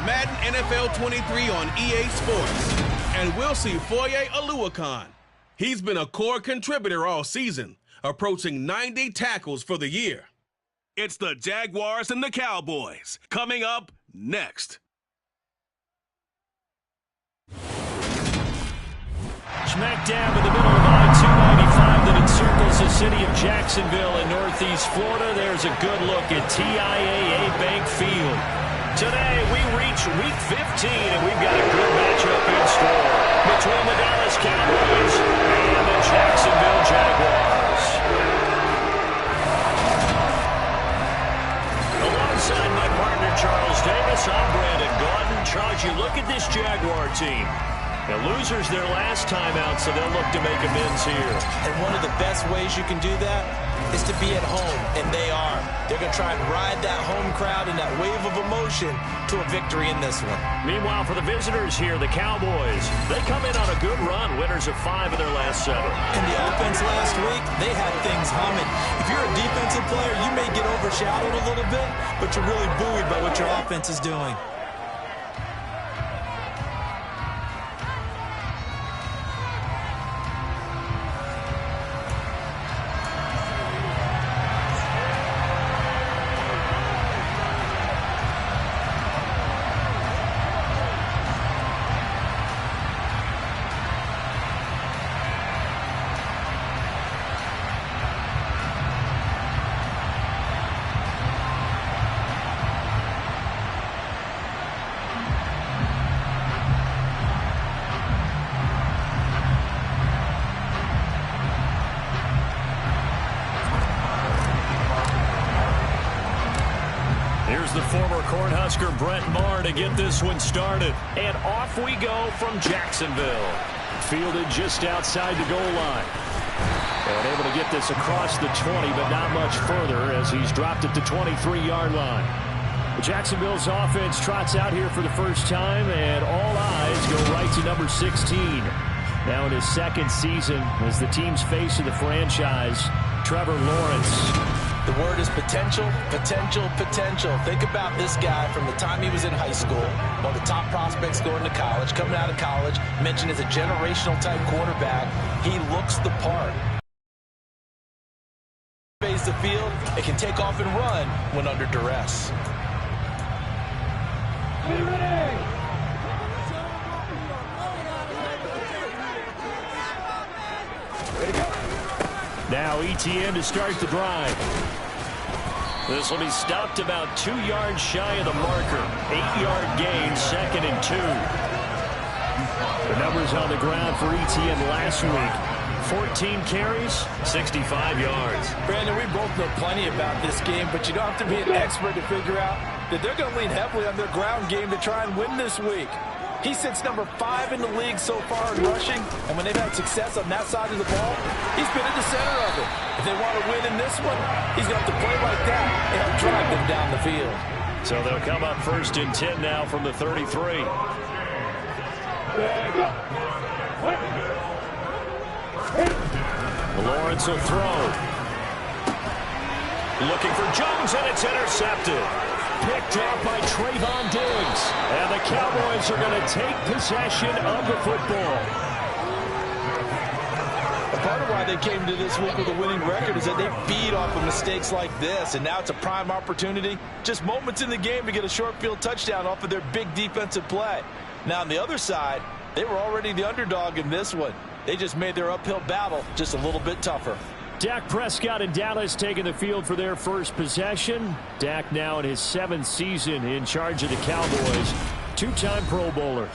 Madden NFL 23 on EA Sports. And we'll see Foye Oluokun. He's been a core contributor all season, approaching 90 tackles for the year. It's the Jaguars and the Cowboys, coming up next. Smack dab in the middle of I-295 that encircles the city of Jacksonville in northeast Florida. There's a good look at TIAA Bank Field. Today we reach Week 15, and we've got a good matchup in store between the Dallas Cowboys and the Jacksonville Jaguars. Alongside my partner Charles Davis, I'm Brandon Gaudin. Charles, you look at this Jaguar team. The losers their last time out, so they'll look to make amends here. And one of the best ways you can do that is to be at home, and they are. They're going to try and ride that home crowd and that wave of emotion to a victory in this one. Meanwhile, for the visitors here, the Cowboys, they come in on a good run, winners of 5 of their last 7. And the offense last week, they had things humming. If you're a defensive player, you may get overshadowed a little bit, but you're really buoyed by what your offense is doing. The former Cornhusker Brett Maher to get this one started. And off we go from Jacksonville. Fielded just outside the goal line. And able to get this across the 20, but not much further as he's dropped it to 23-yard line. Jacksonville's offense trots out here for the first time, and all eyes go right to number 16. Now in his second season as the team's face of the franchise, Trevor Lawrence. The word is potential, potential, potential. Think about this guy from the time he was in high school, one of the top prospects going to college, coming out of college, mentioned as a generational type quarterback. He looks the part. Phase the field, it can take off and run when under duress. Now ETN to start the drive. This will be stopped about 2 yards shy of the marker. 8-yard gain, 2nd and 2. The numbers on the ground for ETN last week. 14 carries, 65 yards. Brandon, we both know plenty about this game, but you don't have to be an expert to figure out that they're going to lean heavily on their ground game to try and win this week. He sits number 5 in the league so far in rushing, and when they've had success on that side of the ball, he's been at the center of it. If they want to win in this one, he's going to have to play like that and help drive them down the field. So they'll come up 1st and 10 now from the 33. Lawrence will throw. Looking for Jones, and it's intercepted. Picked off by Trayvon Diggs. And the Cowboys are going to take possession of the football. Part of why they came to this week with a winning record is that they feed off of mistakes like this, and now it's a prime opportunity, just moments in the game to get a short field touchdown off of their big defensive play. Now on the other side, they were already the underdog in this one. They just made their uphill battle just a little bit tougher. Dak Prescott and Dallas taking the field for their first possession. Dak now in his 7th season in charge of the Cowboys. 2-time Pro Bowler.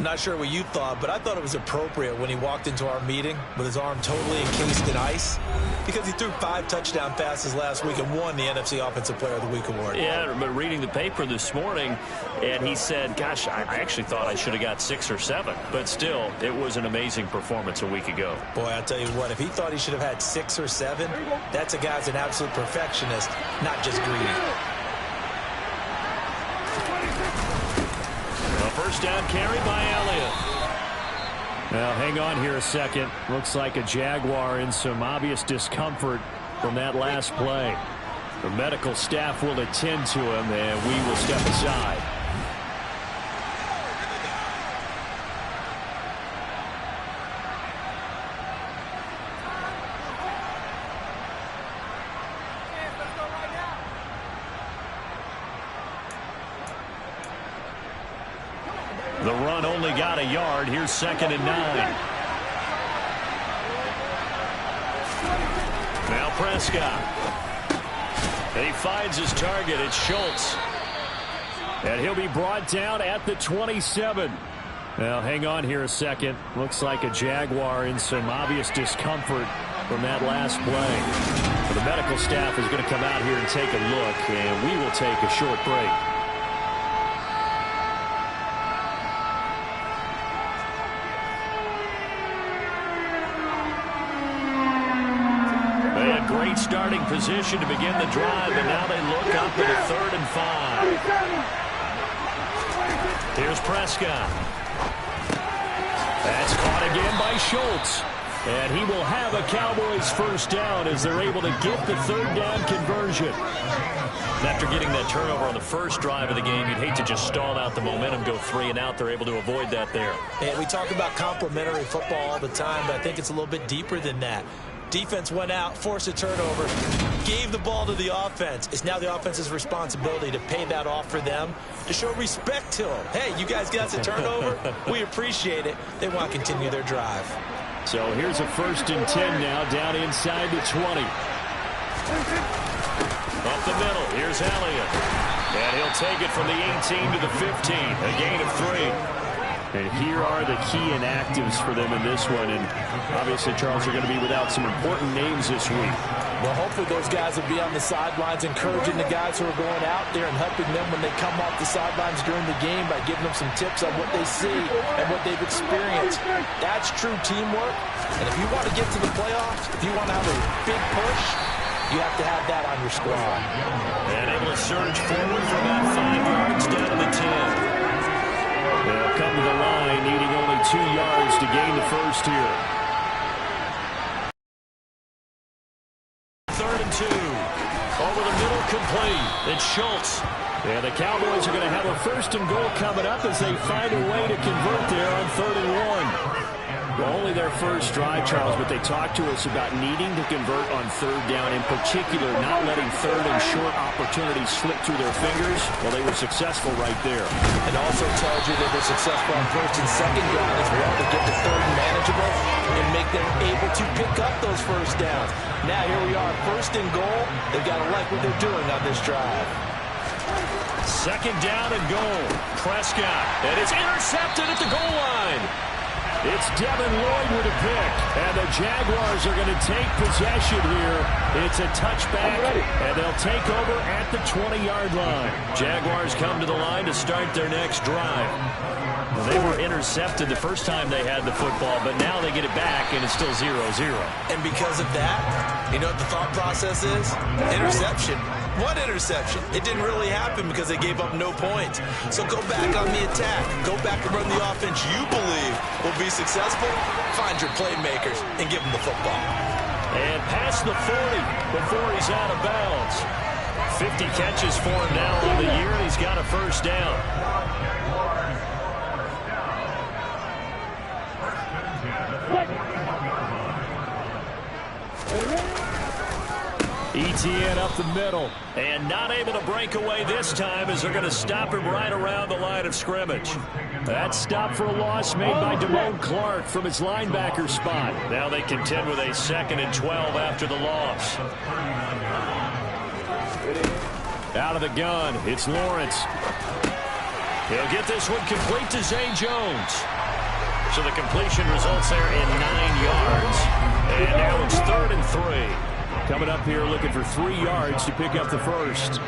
Not sure what you thought, but I thought it was appropriate when he walked into our meeting with his arm totally encased in ice, because he threw 5 touchdown passes last week and won the NFC Offensive Player of the Week award. Yeah, but reading the paper this morning, and he said, gosh, I actually thought I should have got 6 or 7. But still, it was an amazing performance a week ago. Boy, I'll tell you what, if he thought he should have had 6 or 7, that's a guy's an absolute perfectionist, not just greedy. First down carry by Elliott. Now, hang on here a second. Looks like a Jaguar in some obvious discomfort from that last play. The medical staff will attend to him, and we will step aside. The run only got a yard. Here's 2nd and 9. Now Prescott. And he finds his target. It's Schultz. And he'll be brought down at the 27. Now, hang on here a second. Looks like a Jaguar in some obvious discomfort from that last play. But the medical staff is going to come out here and take a look, and we will take a short break. They had great starting position to begin the drive, and now they look up at a 3rd and 5. Here's Prescott. That's caught again by Schultz. And he will have a Cowboys first down as they're able to get the 3rd down conversion. After getting that turnover on the first drive of the game, you'd hate to just stall out the momentum, go 3 and out. They're able to avoid that there. And we talk about complementary football all the time, but I think it's a little bit deeper than that. Defense went out, forced a turnover, gave the ball to the offense. It's now the offense's responsibility to pay that off for them, to show respect to them. Hey, you guys got the turnover. We appreciate it. They want to continue their drive. So here's a 1st and 10 now, down inside the 20. Up the middle, here's Elliott. And he'll take it from the 18 to the 15, a gain of 3. And here are the key inactives for them in this one. And obviously, Charles, are going to be without some important names this week. Well, hopefully those guys will be on the sidelines encouraging the guys who are going out there and helping them when they come off the sidelines during the game by giving them some tips on what they see and what they've experienced. That's true teamwork. And if you want to get to the playoffs, if you want to have a big push, you have to have that on your squad. And able to surge forward for about 5 yards down to the 10. They'll come to the line, needing only 2 yards to gain the first here. 3rd and 2. Over the middle, complete. It's Schultz. And the Cowboys are going to have a 1st and goal coming up as they find a way to convert there on 3rd and 1. Well, only their first drive, Charles, but they talked to us about needing to convert on 3rd down, in particular not letting 3rd and short opportunities slip through their fingers. Well, they were successful right there. It also tells you they were successful on 1st and 2nd down as well to get the 3rd manageable and make them able to pick up those 1st downs. Now here we are, 1st and goal. They've got to like what they're doing on this drive. 2nd down and goal. Prescott, and it's intercepted at the goal line. It's Devin Lloyd with a pick, and the Jaguars are going to take possession here. It's a touchback, and they'll take over at the 20-yard line. Jaguars come to the line to start their next drive. Well, they were intercepted the first time they had the football, but now they get it back, and it's still 0-0. And because of that, you know what the thought process is? Interception. What interception? It didn't really happen because they gave up no points. So go back on the attack. Go back and run the offense you believe will be successful. Find your playmakers and give them the football. And past the 40 before he's out of bounds. 50 catches for him now on the year, and he's got a 1st down. Etienne up the middle, and not able to break away this time as they're going to stop him right around the line of scrimmage. That stop for a loss made by Damone Clark from his linebacker spot. Now they contend with a 2nd and 12 after the loss. Out of the gun, it's Lawrence. He'll get this one complete to Zay Jones. So the completion results there in 9 yards. And now it's 3rd and 3. Coming up here looking for 3 yards to pick up the 1st.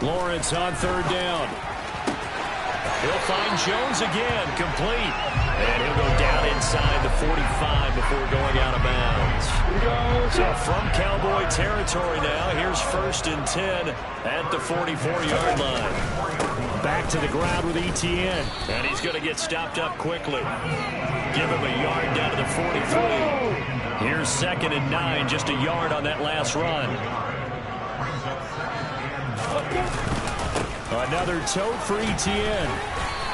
Lawrence on 3rd down. He'll find Jones again, complete. And he'll go down inside the 45 before going out of bounds. So from Cowboy territory now, here's 1st and 10 at the 44-yard line. Back to the ground with Etienne. And he's going to get stopped up quickly. Give him a yard down to the 43. Here's 2nd and 9, just a yard on that last run. Another tote for Etienne.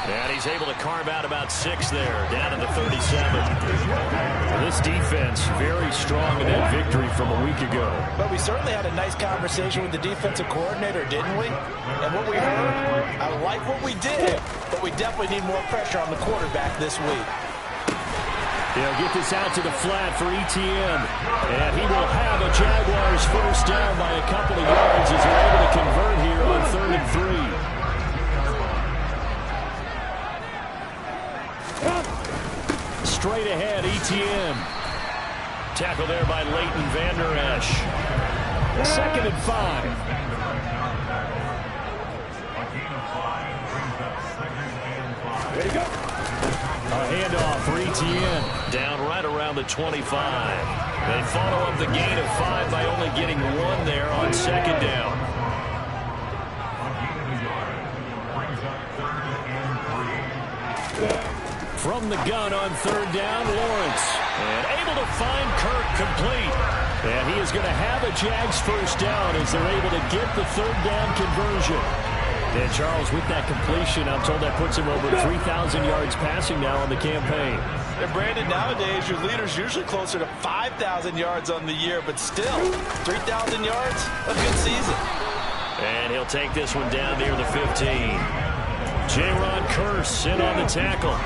And he's able to carve out about 6 there, down to the 37. This defense very strong in that victory from a week ago. But we certainly had a nice conversation with the defensive coordinator, didn't we? And what we heard, I like what we did, but we definitely need more pressure on the quarterback this week. He'll get this out to the flat for ETN. And he will have a Jaguars first down by a couple of yards as they're able to convert here on 3rd and 3. Straight ahead, ETN. Tackle there by Leighton Vander Esch. 2nd and 5. Ready to go. A handoff for ETN. Down right around the 25. They follow up the gain of 5 by only getting 1 there on 2nd down. From the gun on 3rd down, Lawrence. And able to find Kirk complete. And he is going to have a Jags first down as they're able to get the 3rd down conversion. And Charles, with that completion, I'm told that puts him over 3,000 yards passing now on the campaign. And Brandon, nowadays your leader's usually closer to 5,000 yards on the year, but still, 3,000 yards, a good season. And he'll take this one down near the 15. J-Ron Curse in on the tackle.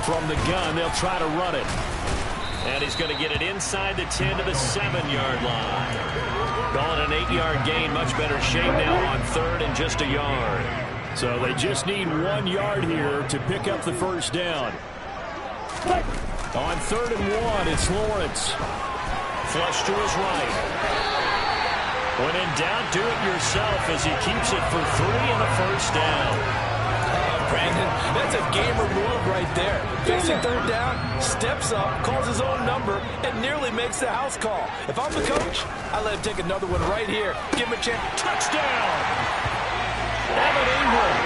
From the gun, they'll try to run it. And he's going to get it inside the 10 to the 7-yard line. Calling an 8-yard gain, much better shape now on 3rd and just a yard. So they just need 1 yard here to pick up the first down. On 3rd and 1, it's Lawrence. Flush to his right. When in doubt, do it yourself as he keeps it for 3 and a first down. Brandon, that's a gamer move right there. Facing 3rd down, steps up, calls his own number, and nearly makes the house call. If I'm the coach, I let him take another one right here. Give him a chance. Touchdown! Evan Ingram,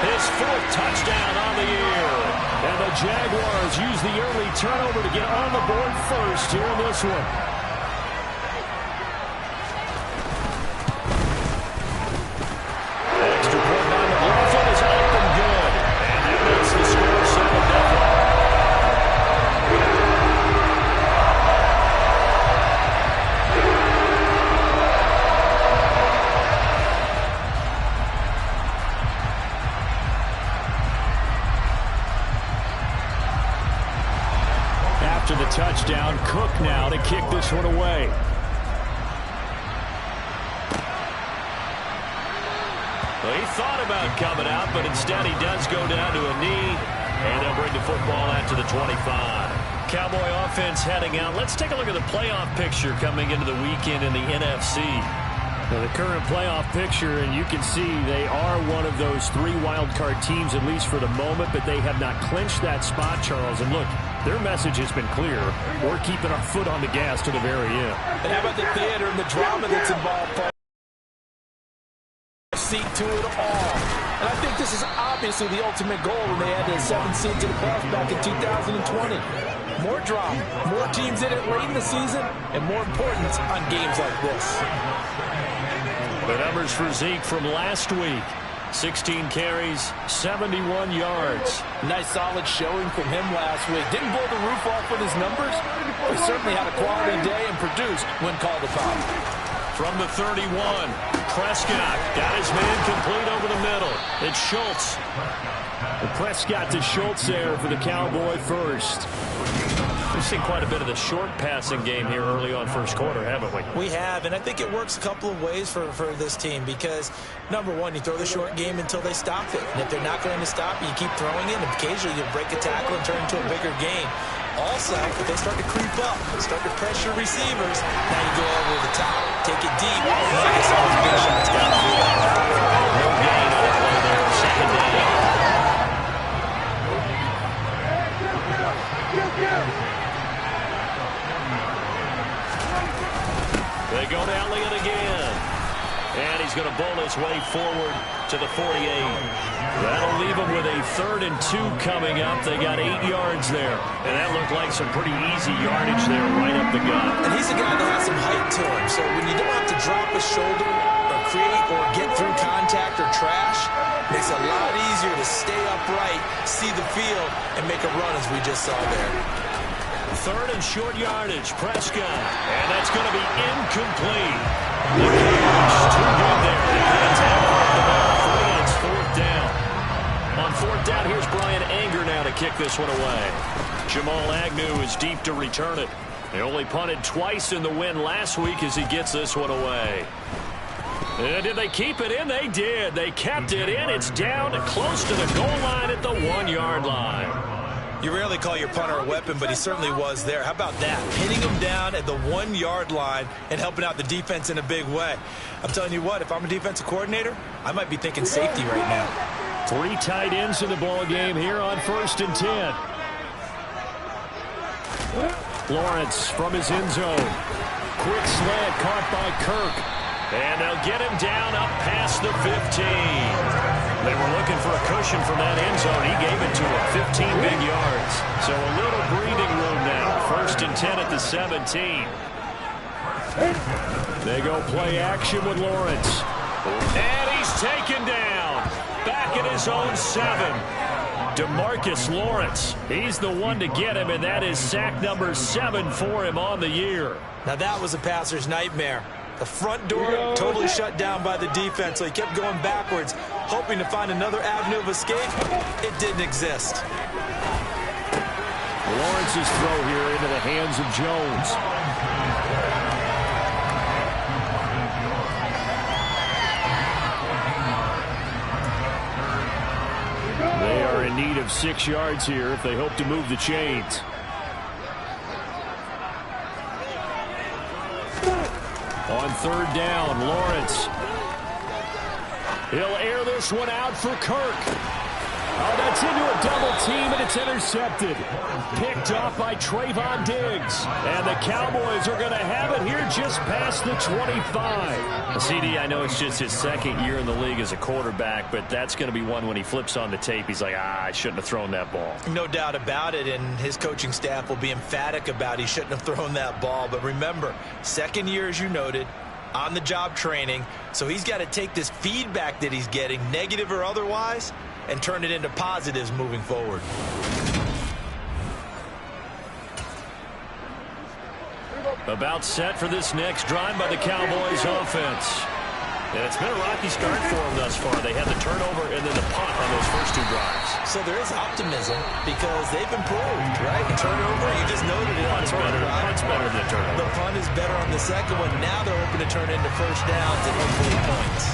his 4th touchdown on the year. And the Jaguars use the early turnover to get on the board first here in this one. Extra point by McLaughlin is up and good. And that makes the score 7-0. After the touchdown, Cook now to kick this one away. Well, he thought about coming out, but instead he does go down to a knee, and they'll bring the football out to the 25. Cowboy offense heading out. Let's take a look at the playoff picture coming into the weekend in the NFC. Now, the current playoff picture, and you can see they are one of those 3 wild card teams, at least for the moment, but they have not clinched that spot, Charles. And look, their message has been clear. We're keeping our foot on the gas to the very end. And how about the theater and the drama that's involved, Paul? Seat to it all. And I think this is obviously the ultimate goal when they had the 7th seed to the playoffs back in 2020. More drama, more teams in it late in the season, and more importance on games like this. The numbers for Zeke from last week. 16 carries, 71 yards. Nice solid showing from him last week. Didn't blow the roof off with his numbers, but he certainly had a quality day and produced when called upon. From the 31, Prescott got his man complete over the middle. It's Schultz. And Prescott to Schultz there for the Cowboy first. We've seen quite a bit of the short passing game here early on first quarter, haven't we? We have, and I think it works a couple of ways for this team because, number one, you throw the short game until they stop it. And if they're not going to stop it, you keep throwing it, and occasionally you'll break a tackle and turn into a bigger gain. Also, if they start to creep up, start to pressure receivers, now you go over the top, take it deep, and I guess all those big shots downfield. No gain on the play there, 2nd down. They go to Elliott again. And he's going to bowl his way forward to the 48. That'll leave him with a 3rd and 2 coming up. They got 8 yards there. And that looked like some pretty easy yardage there right up the gut. And he's a guy that has some height to him. So when you don't have to drop a shoulder or create or get through contact or trash, it makes it a lot easier to stay upright, see the field, and make a run as we just saw there. 3rd and short yardage, Prescott. And that's going to be incomplete. The catch, too good there. The hands have off the ball. It's 4th down. On 4th down, here's Brian Anger now to kick this one away. Jamal Agnew is deep to return it. They only punted twice in the win last week as he gets this one away. And did they keep it in? They did. They kept it in. It's down close to the goal line at the 1-yard line. You rarely call your punter a weapon, but he certainly was there. How about that? Pinning him down at the 1-yard line and helping out the defense in a big way. I'm telling you what, if I'm a defensive coordinator, I might be thinking safety right now. 3 tight ends in the ball game here on 1st and 10. Lawrence from his end zone. Quick slant caught by Kirk. And they'll get him down up past the 15. They were looking for a cushion from that end zone. He gave it to him, 15 big yards. So a little breathing room now. 1st and 10 at the 17. They go play action with Lawrence. And he's taken down. Back at his own 7. DeMarcus Lawrence. He's the one to get him, and that is sack number 7 for him on the year. Now that was a passer's nightmare. The front door totally shut down by the defense, so he kept going backwards, hoping to find another avenue of escape. It didn't exist. Lawrence's throw here into the hands of Jones. They are in need of 6 yards here if they hope to move the chains. On 3rd down, Lawrence. He'll air this one out for Kirk. Oh, that's into a double team, and it's intercepted. Picked off by Trayvon Diggs. And the Cowboys are going to have it here just past the 25. CD, I know it's just his 2nd year in the league as a quarterback, but that's going to be one when he flips on the tape. He's like, I shouldn't have thrown that ball. No doubt about it, and his coaching staff will be emphatic about he shouldn't have thrown that ball. But remember, 2nd year, as you noted, on-the-job training, so he's got to take this feedback that he's getting, negative or otherwise, and turn it into positives moving forward. About set for this next drive by the Cowboys offense. And it's been a rocky start for them thus far. They had the turnover and then the punt on those first 2 drives. So there is optimism because they've improved, right? Turnover, you just noted it. Punt's better than the turnover. The punt is better on the 2nd one. Now they're hoping to turn it into 1st downs and hopefully points.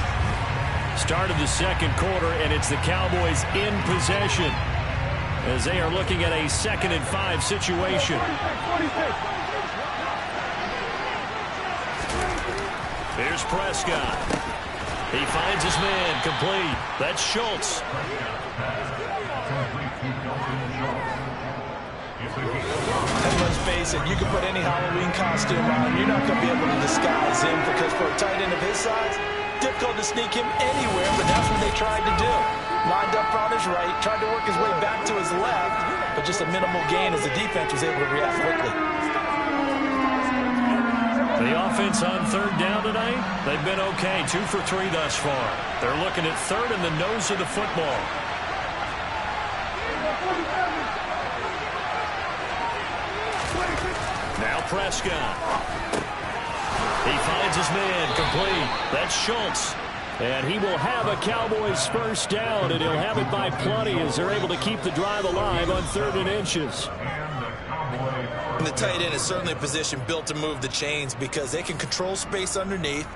Start of the 2nd quarter, and it's the Cowboys in possession as they are looking at a 2nd and 5 situation. Here's Prescott. He finds his man, complete. That's Schultz. And let's face it, you can put any Halloween costume on, you're not going to be able to disguise him because for a tight end of his size, difficult to sneak him anywhere, but that's what they tried to do. Lined up on his right, tried to work his way back to his left, but just a minimal gain as the defense was able to react quickly. The offense on 3rd down tonight, they've been okay. 2 for 3 thus far. They're looking at 3rd in the nose of the football. Now Prescott. He finds his man, complete. That's Schultz. And he will have a Cowboys 1st down, and he'll have it by plenty as they're able to keep the drive alive on 3rd and inches. And the tight end is certainly a position built to move the chains because they can control space underneath.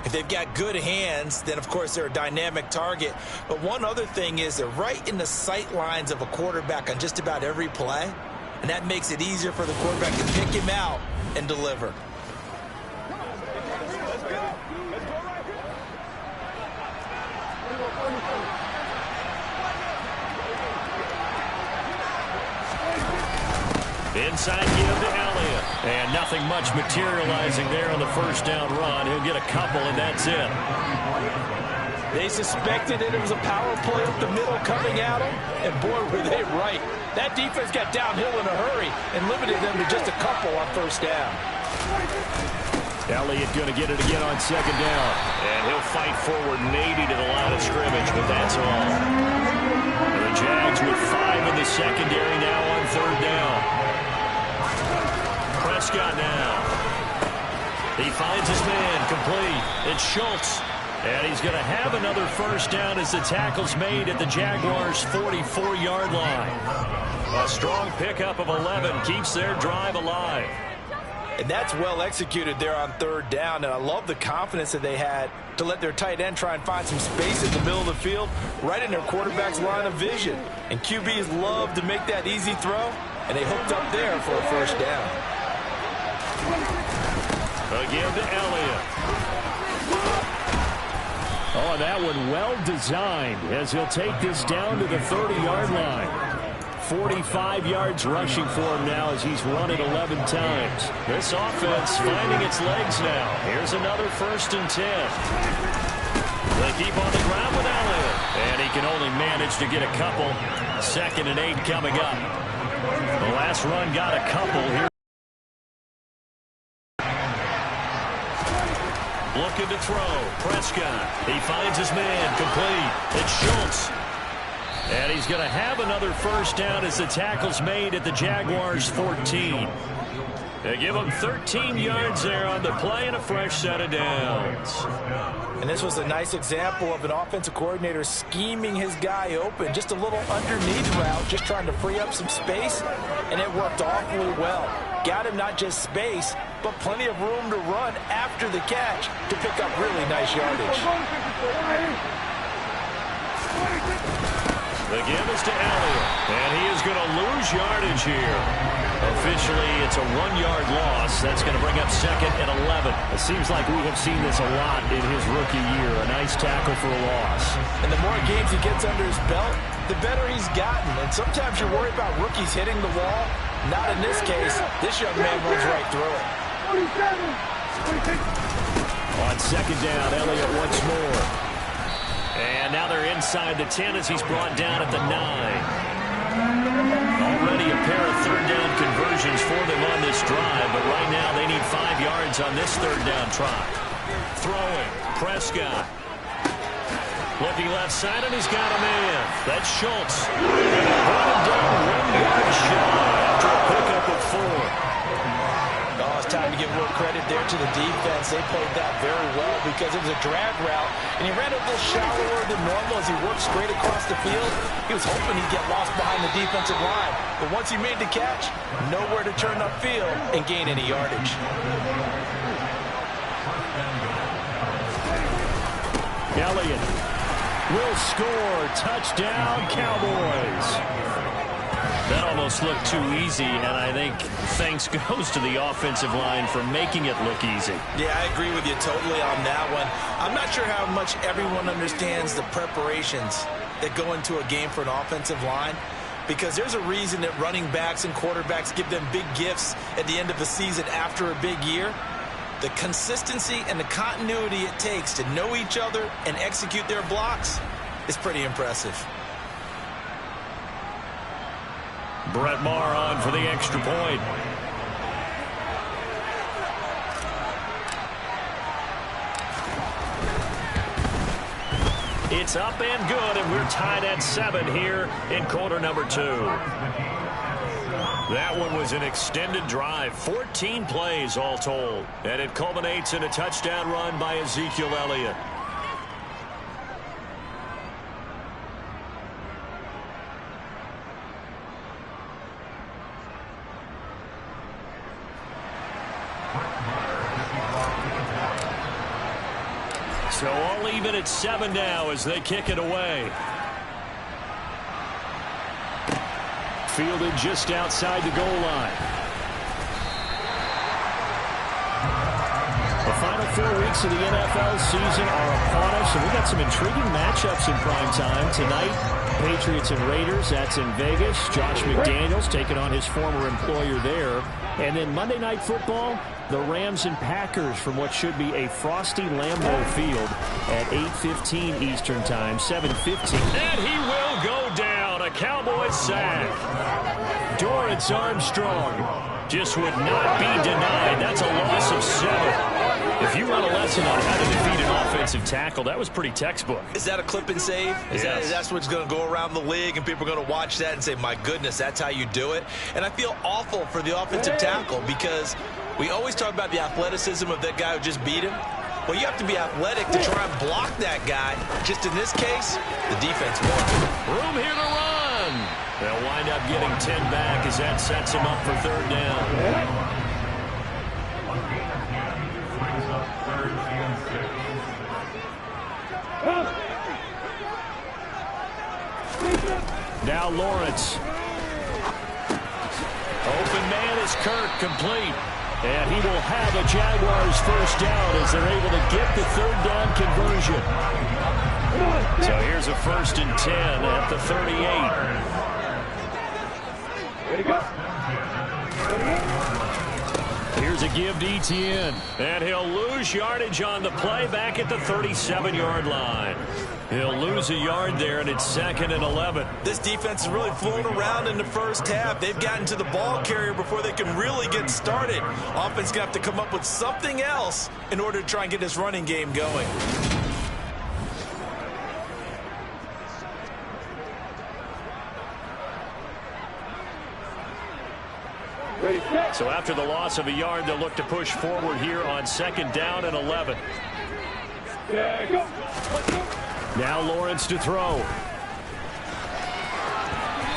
If they've got good hands, then, of course, they're a dynamic target. But one other thing is they're right in the sight lines of a quarterback on just about every play, and that makes it easier for the quarterback to pick him out and deliver. Inside give to Elliott. And nothing much materializing there on the first down run. He'll get a couple, and that's it. They suspected it was a power play up the middle coming at them, and boy, were they right. That defense got downhill in a hurry and limited them to just a couple on first down. Elliott going to get it again on second down. And he'll fight forward maybe to the line of scrimmage, but that's all. The Jags with 5 in the secondary now on third down. Prescott now. He finds his man complete. It's Schultz. And he's going to have another first down as the tackle's made at the Jaguars' 44-yard line. A strong pickup of 11 keeps their drive alive. And that's well executed there on third down. And I love the confidence that they had to let their tight end try and find some space in the middle of the field, right in their quarterback's line of vision. And QBs love to make that easy throw, and they hooked up there for a first down. Again to Elliott. Oh, that one well designed as he'll take this down to the 30-yard line. 45 yards rushing for him now as he's run it 11 times. This offense finding its legs now. Here's another 1st and 10. They keep on the ground with Elliott. And he can only manage to get a couple. 2nd and 8 coming up. The last run got a couple here. Looking to throw. Prescott. He finds his man complete. It's Schultz. And he's going to have another first down as the tackle's made at the Jaguars' 14. They give him 13 yards there on the play and a fresh set of downs. And this was a nice example of an offensive coordinator scheming his guy open. Just a little underneath route, just trying to free up some space, and it worked awfully well. Got him not just space, but plenty of room to run after the catch to pick up really nice yardage. The give is to Elliott, and he is going to lose yardage here. Officially, it's a 1-yard loss. That's going to bring up 2nd and 11. It seems like we have seen this a lot in his rookie year. A nice tackle for a loss. And the more games he gets under his belt, the better he's gotten. And sometimes you're worried about rookies hitting the wall. Not in this case. This young man runs right through it. On second down, Elliott once more. And now they're inside the 10 as he's brought down at the 9. Already a pair of third down conversions for them on this drive, but right now they need 5 yards on this third down try. Throwing, Prescott. Looking left side, and he's got a man. That's Schultz. And they brought him down 1 yard shy after a pickup of 4. Oh, it's time to give a little credit there to the defense. They played that very well because it was a drag route, and he ran a little shallower than normal as he worked straight across the field. He was hoping he'd get lost behind the defensive line, but once he made the catch, nowhere to turn upfield and gain any yardage. Elliott will score. Touchdown, Cowboys. That almost looked too easy, and I think thanks goes to the offensive line for making it look easy. Yeah, I agree with you totally on that one. I'm not sure how much everyone understands the preparations that go into a game for an offensive line, because there's a reason that running backs and quarterbacks give them big gifts at the end of the season after a big year. The consistency and the continuity it takes to know each other and execute their blocks is pretty impressive. Brett Maher on for the extra point. It's up and good, and we're tied at 7 here in quarter number 2. That one was an extended drive, 14 plays all told, and it culminates in a touchdown run by Ezekiel Elliott. So all even at 7 now as they kick it away. Fielded just outside the goal line. The final 4 weeks of the NFL season are upon us, and we got some intriguing matchups in prime time tonight. Patriots and Raiders. That's in Vegas. Josh McDaniels taking on his former employer there. And then Monday Night Football, the Rams and Packers from what should be a frosty Lambeau Field at 8:15 Eastern Time, 7:15. And he will go down. A Cowboys sack. Dorrance Armstrong just would not be denied. That's a loss of 7. If you want a lesson on how to defeat an offensive tackle, that was pretty textbook. Is that a clip and save? That's what's going to go around the league, and people are going to watch that and say, my goodness, that's how you do it? And I feel awful for the offensive tackle because we always talk about the athleticism of that guy who just beat him. Well, you have to be athletic to try and block that guy. Just in this case, the defense won. Room here to run. They'll wind up getting 10 back as that sets him up for 3rd down. Now Lawrence. Open man is Kirk, complete. And he will have a Jaguars 1st down as they're able to get the 3rd down conversion. So here's a 1st and 10 at the 38. Here's a give to Etienne. And he'll lose yardage on the play back at the 37-yard line. He'll lose a yard there, and it's 2nd and 11. This defense is really flown around in the first half. They've gotten to the ball carrier before they can really get started. Offense going to have to come up with something else in order to try and get this running game going. So after the loss of a yard, they'll look to push forward here on 2nd down and 11. Now Lawrence to throw.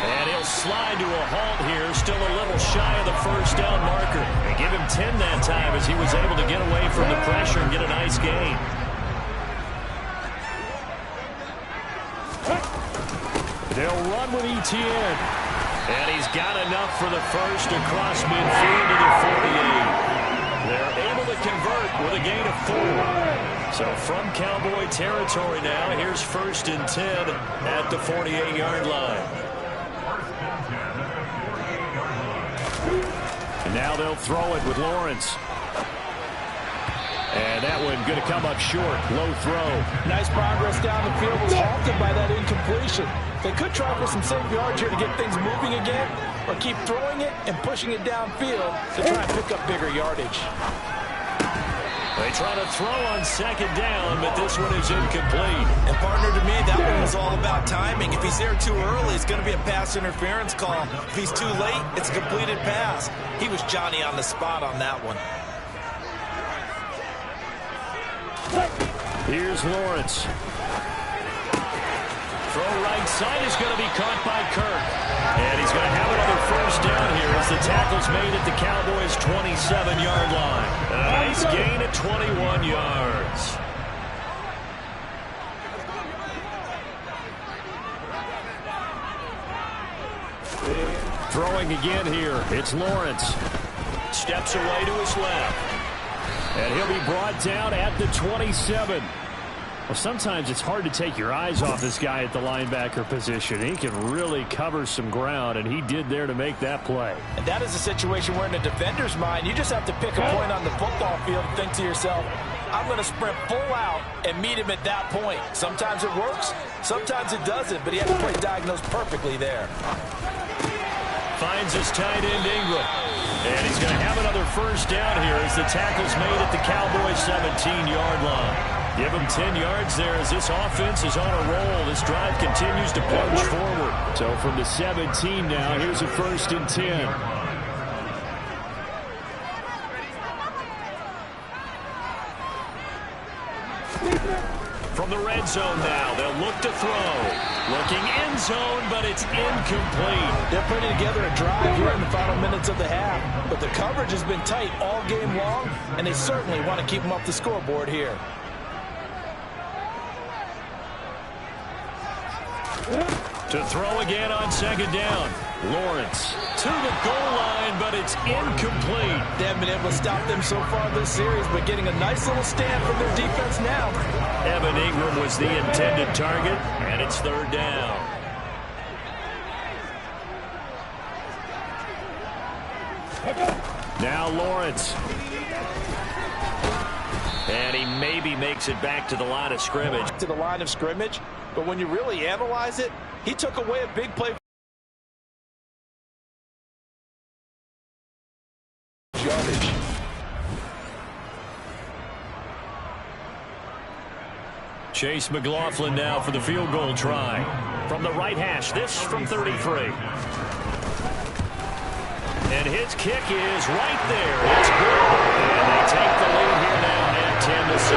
And he'll slide to a halt here, still a little shy of the 1st down marker. They give him 10 that time as he was able to get away from the pressure and get a nice gain. They'll run with Etienne. And he's got enough for the 1st across midfield to the 48. They're able to convert with a gain of 4. So from Cowboy territory now, here's 1st and 10 at the 48-yard line. And now they'll throw it with Lawrence. And that one going to come up short. Low throw. Nice progress down the field, was halted by that incompletion. They could try for some safe yards here to get things moving again, or keep throwing it and pushing it downfield to try and pick up bigger yardage. They try to throw on 2nd down, but this one is incomplete. And partner, to me, that one was all about timing. If he's there too early, it's going to be a pass interference call. If he's too late, it's a completed pass. He was Johnny on the spot on that one. Here's Lawrence. Throw right side is going to be caught by Kirk. And he's going to have another 1st down here as the tackle's made at the Cowboys' 27-yard line. A nice gain at 21 yards. Throwing again here. It's Lawrence. Steps away to his left. And he'll be brought down at the 27. Well, sometimes it's hard to take your eyes off this guy at the linebacker position. He can really cover some ground, and he did there to make that play. And that is a situation where in a defender's mind, you just have to pick a point on the football field and think to yourself, I'm going to sprint full out and meet him at that point. Sometimes it works, sometimes it doesn't, but he has to play diagnosed perfectly there. Finds his tight end Ingram. And he's going to have another 1st down here as the tackle's made at the Cowboys' 17-yard line. Give him 10 yards there as this offense is on a roll. This drive continues to plunge forward. So from the 17 now, here's a 1st and 10. From the red zone now, they'll look to throw. Looking end zone, but it's incomplete. They're putting together a drive here in the final minutes of the half. But the coverage has been tight all game long, and they certainly want to keep them off the scoreboard here. To throw again on 2nd down. Lawrence to the goal line, but it's incomplete. They haven't been able to stop them so far this series, but getting a nice little stand from their defense now. Evan Ingram was the intended target, and it's 3rd down. Now Lawrence. And he maybe makes it back to the line of scrimmage. To the line of scrimmage, but when you really analyze it, he took away a big play. Yardage. Chase McLaughlin now for the field goal try. From the right hash, this from 33. And his kick is right there. It's good. And they take the lead here now at 10-7.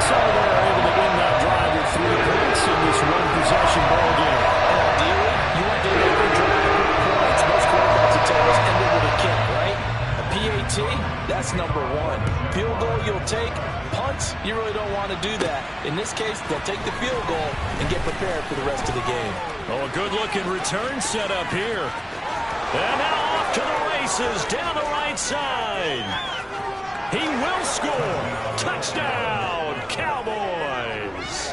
So they're able to win that drive with 3 points in this one-possession ball game. And ideally, you want to get a good drive with points. Most quarterbacks will tell us ended with a kick, right? A PAT, that's number 1. Field goal you'll take. Punts, you really don't want to do that. In this case, they'll take the field goal and get prepared for the rest of the game. Oh, a good-looking return set up here. And now off to the races down the right side. He will score. Touchdown, Cowboys.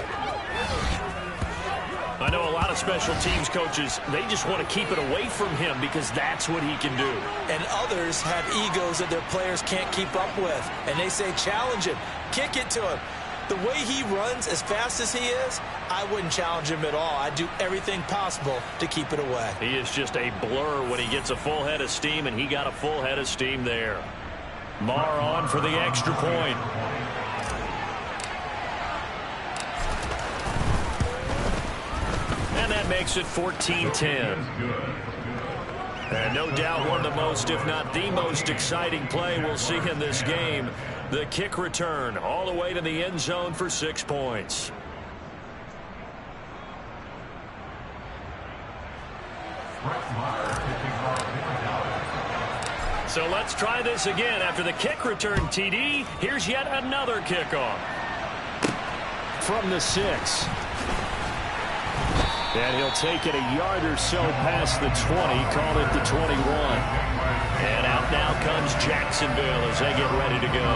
I know a lot of special teams coaches, they just want to keep it away from him because that's what he can do. And others have egos that their players can't keep up with. And they say, challenge him, kick it to him. The way he runs as fast as he is, I wouldn't challenge him at all. I'd do everything possible to keep it away. He is just a blur when he gets a full head of steam, and he got a full head of steam there. Marr on for the extra point. And that makes it 14-10. And no doubt one of the most, if not the most exciting play we'll see in this game. The kick return all the way to the end zone for 6 points. So let's try this again. After the kick return TD, here's yet another kickoff. From the 6. And he'll take it a yard or so past the 20, call it the 21. And out now comes Jacksonville as they get ready to go.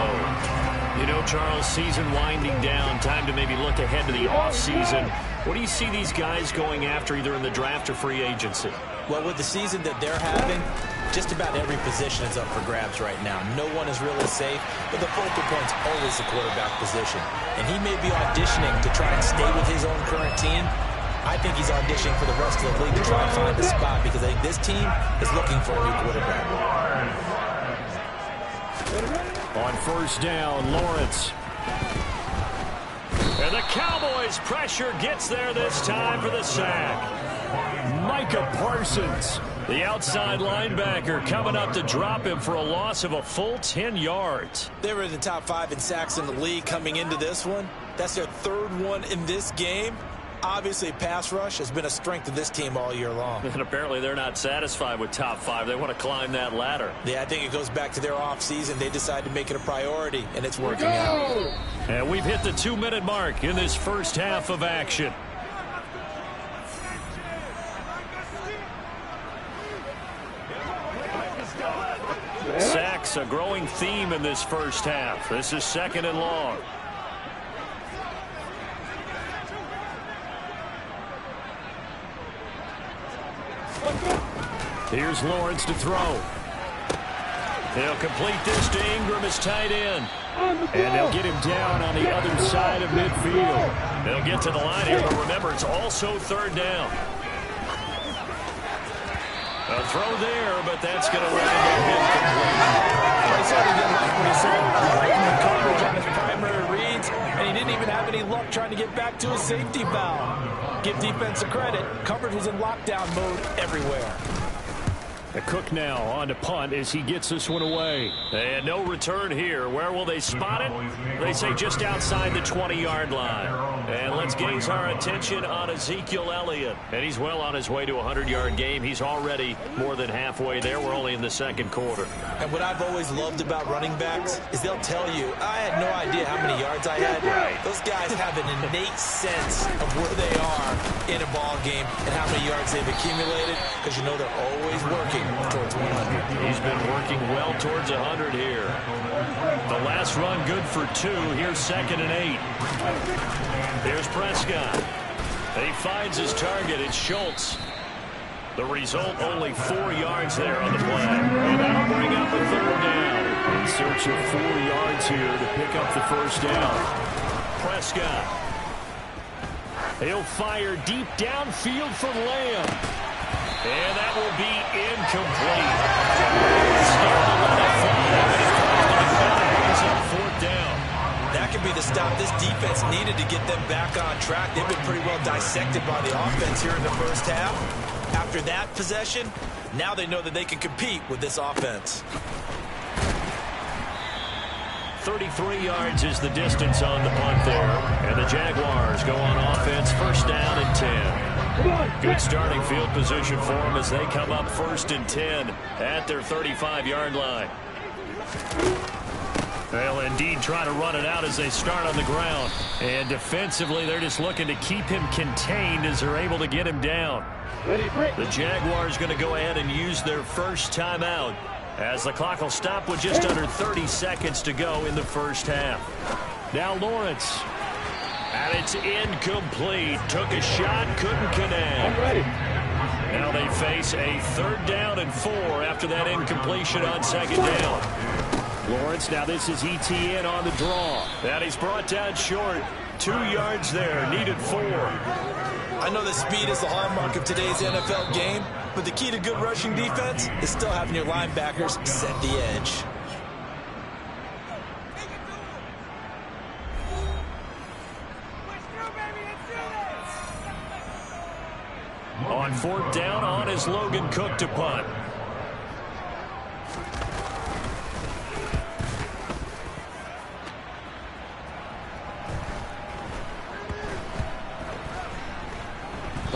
You know, Charles, season winding down, time to maybe look ahead to the offseason. What do you see these guys going after either in the draft or free agency? Well, with the season that they're having, just about every position is up for grabs right now. No one is really safe, but the focal point's always the quarterback position. And he may be auditioning to try and stay with his own current team. I think he's auditioning for the rest of the league to try and find the spot because I think this team is looking for a new quarterback. On first down, Lawrence. And the Cowboys pressure gets there this time for the sack. Micah Parsons, the outside linebacker, coming up to drop him for a loss of a full 10 yards. They were in the top 5 in sacks in the league coming into this one. That's their 3rd one in this game. Obviously, pass rush has been a strength of this team all year long. And apparently they're not satisfied with top 5. They want to climb that ladder. Yeah, I think it goes back to their offseason. They decided to make it a priority, and it's working out. And we've hit the 2-minute mark in this first half of action. Sacks, a growing theme in this first half. This is 2nd and long. Here's Lawrence to throw. He'll complete this to Ingram as tight end. And they'll get him down on the other side of midfield. They'll get to the line here, but remember, it's also 3rd down. A throw there, but that's going to wind up incomplete. I said he didn't like what he said. Breaking the coverage on his primary reads, and he didn't even have any luck trying to get back to his safety valve. Give defense a credit. Coverage was in lockdown mode everywhere. The Cook now on to punt as he gets this one away. And no return here. Where will they spot it? They say just outside the 20-yard line. And let's gaze our attention on Ezekiel Elliott. And he's well on his way to a 100-yard game. He's already more than halfway there. We're only in the 2nd quarter. And what I've always loved about running backs is they'll tell you, I had no idea how many yards I had. Those guys have an innate sense of where they are in a ball game and how many yards they've accumulated because you know they're always working towards 100. He's been working well towards 100 here. The last run good for 2. Here's 2nd and 8. Here's Prescott. He finds his target. It's Schultz. The result, only 4 yards there on the play. And that'll bring up a third down. In search of 4 yards here to pick up the first down. Prescott. He'll fire deep downfield for Lamb. And that will be incomplete. Starting on a fourth down. That could be the stop this defense needed to get them back on track. They've been pretty well dissected by the offense here in the first half. After that possession, now they know that they can compete with this offense. 33 yards is the distance on the punt there. And the Jaguars go on offense, first down and 10. Good starting field position for them as they come up first and 10 at their 35-yard line. They'll indeed try to run it out as they start on the ground. And defensively, they're just looking to keep him contained as they're able to get him down. The Jaguars going to go ahead and use their first timeout as the clock will stop with just under 30 seconds to go in the first half. Now Lawrence. And it's incomplete. Took a shot, couldn't connect. Now they face a third down and 4 after that incompletion on second down. Lawrence, now this is ETN on the draw. And he's brought down short. 2 yards there, needed 4. I know that speed is the hallmark of today's NFL game, but the key to good rushing defense is still having your linebackers set the edge. On fourth down, on is Logan Cook to punt.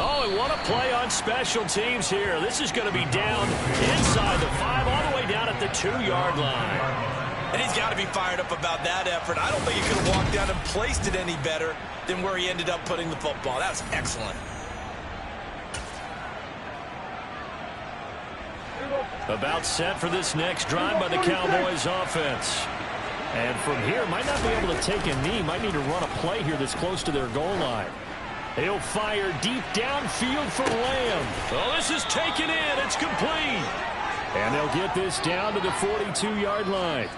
Oh, and what a play on special teams here. This is going to be down inside the 5, all the way down at the 2-yard line. And he's got to be fired up about that effort. I don't think he could have walked down and placed it any better than where he ended up putting the football. That was excellent. About set for this next drive by the Cowboys offense. And from here, might not be able to take a knee. Might need to run a play here that's close to their goal line. He'll fire deep downfield for Lamb. Oh, this is taken in. It's complete. And they'll get this down to the 42-yard line.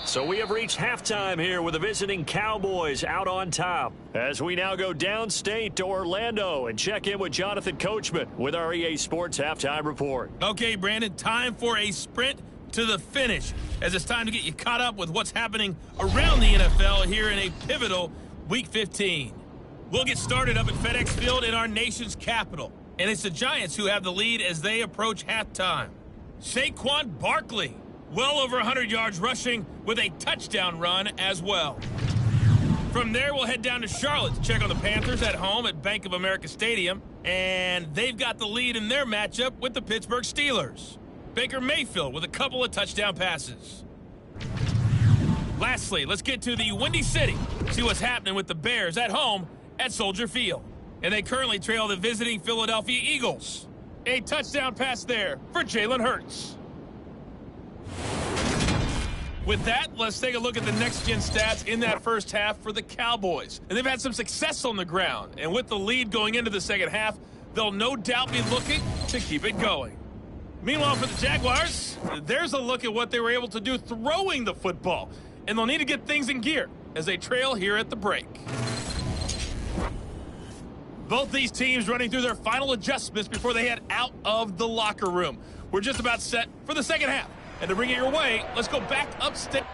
So we have reached halftime here with the visiting Cowboys out on top. As we now go downstate to Orlando and check in with Jonathan Coachman with our EA Sports Halftime Report. Okay, Brandon, time for a sprint to the finish, as it's time to get you caught up with what's happening around the NFL here in a pivotal Week 15. We'll get started up at FedEx Field in our nation's capital, and it's the Giants who have the lead as they approach halftime. Saquon Barkley, well over 100 yards rushing with a touchdown run as well. From there, we'll head down to Charlotte to check on the Panthers at home at Bank of America Stadium, and they've got the lead in their matchup with the Pittsburgh Steelers. Baker Mayfield with a couple of touchdown passes. Lastly, let's get to the Windy City, see what's happening with the Bears at home at Soldier Field. And they currently trail the visiting Philadelphia Eagles. A touchdown pass there for Jalen Hurts. With that, let's take a look at the next-gen stats in that first half for the Cowboys. And they've had some success on the ground. And with the lead going into the second half, they'll no doubt be looking to keep it going. Meanwhile, for the Jaguars, there's a look at what they were able to do throwing the football. And they'll need to get things in gear as they trail here at the break. Both these teams running through their final adjustments before they head out of the locker room. We're just about set for the second half. And to bring it your way, let's go back upstate.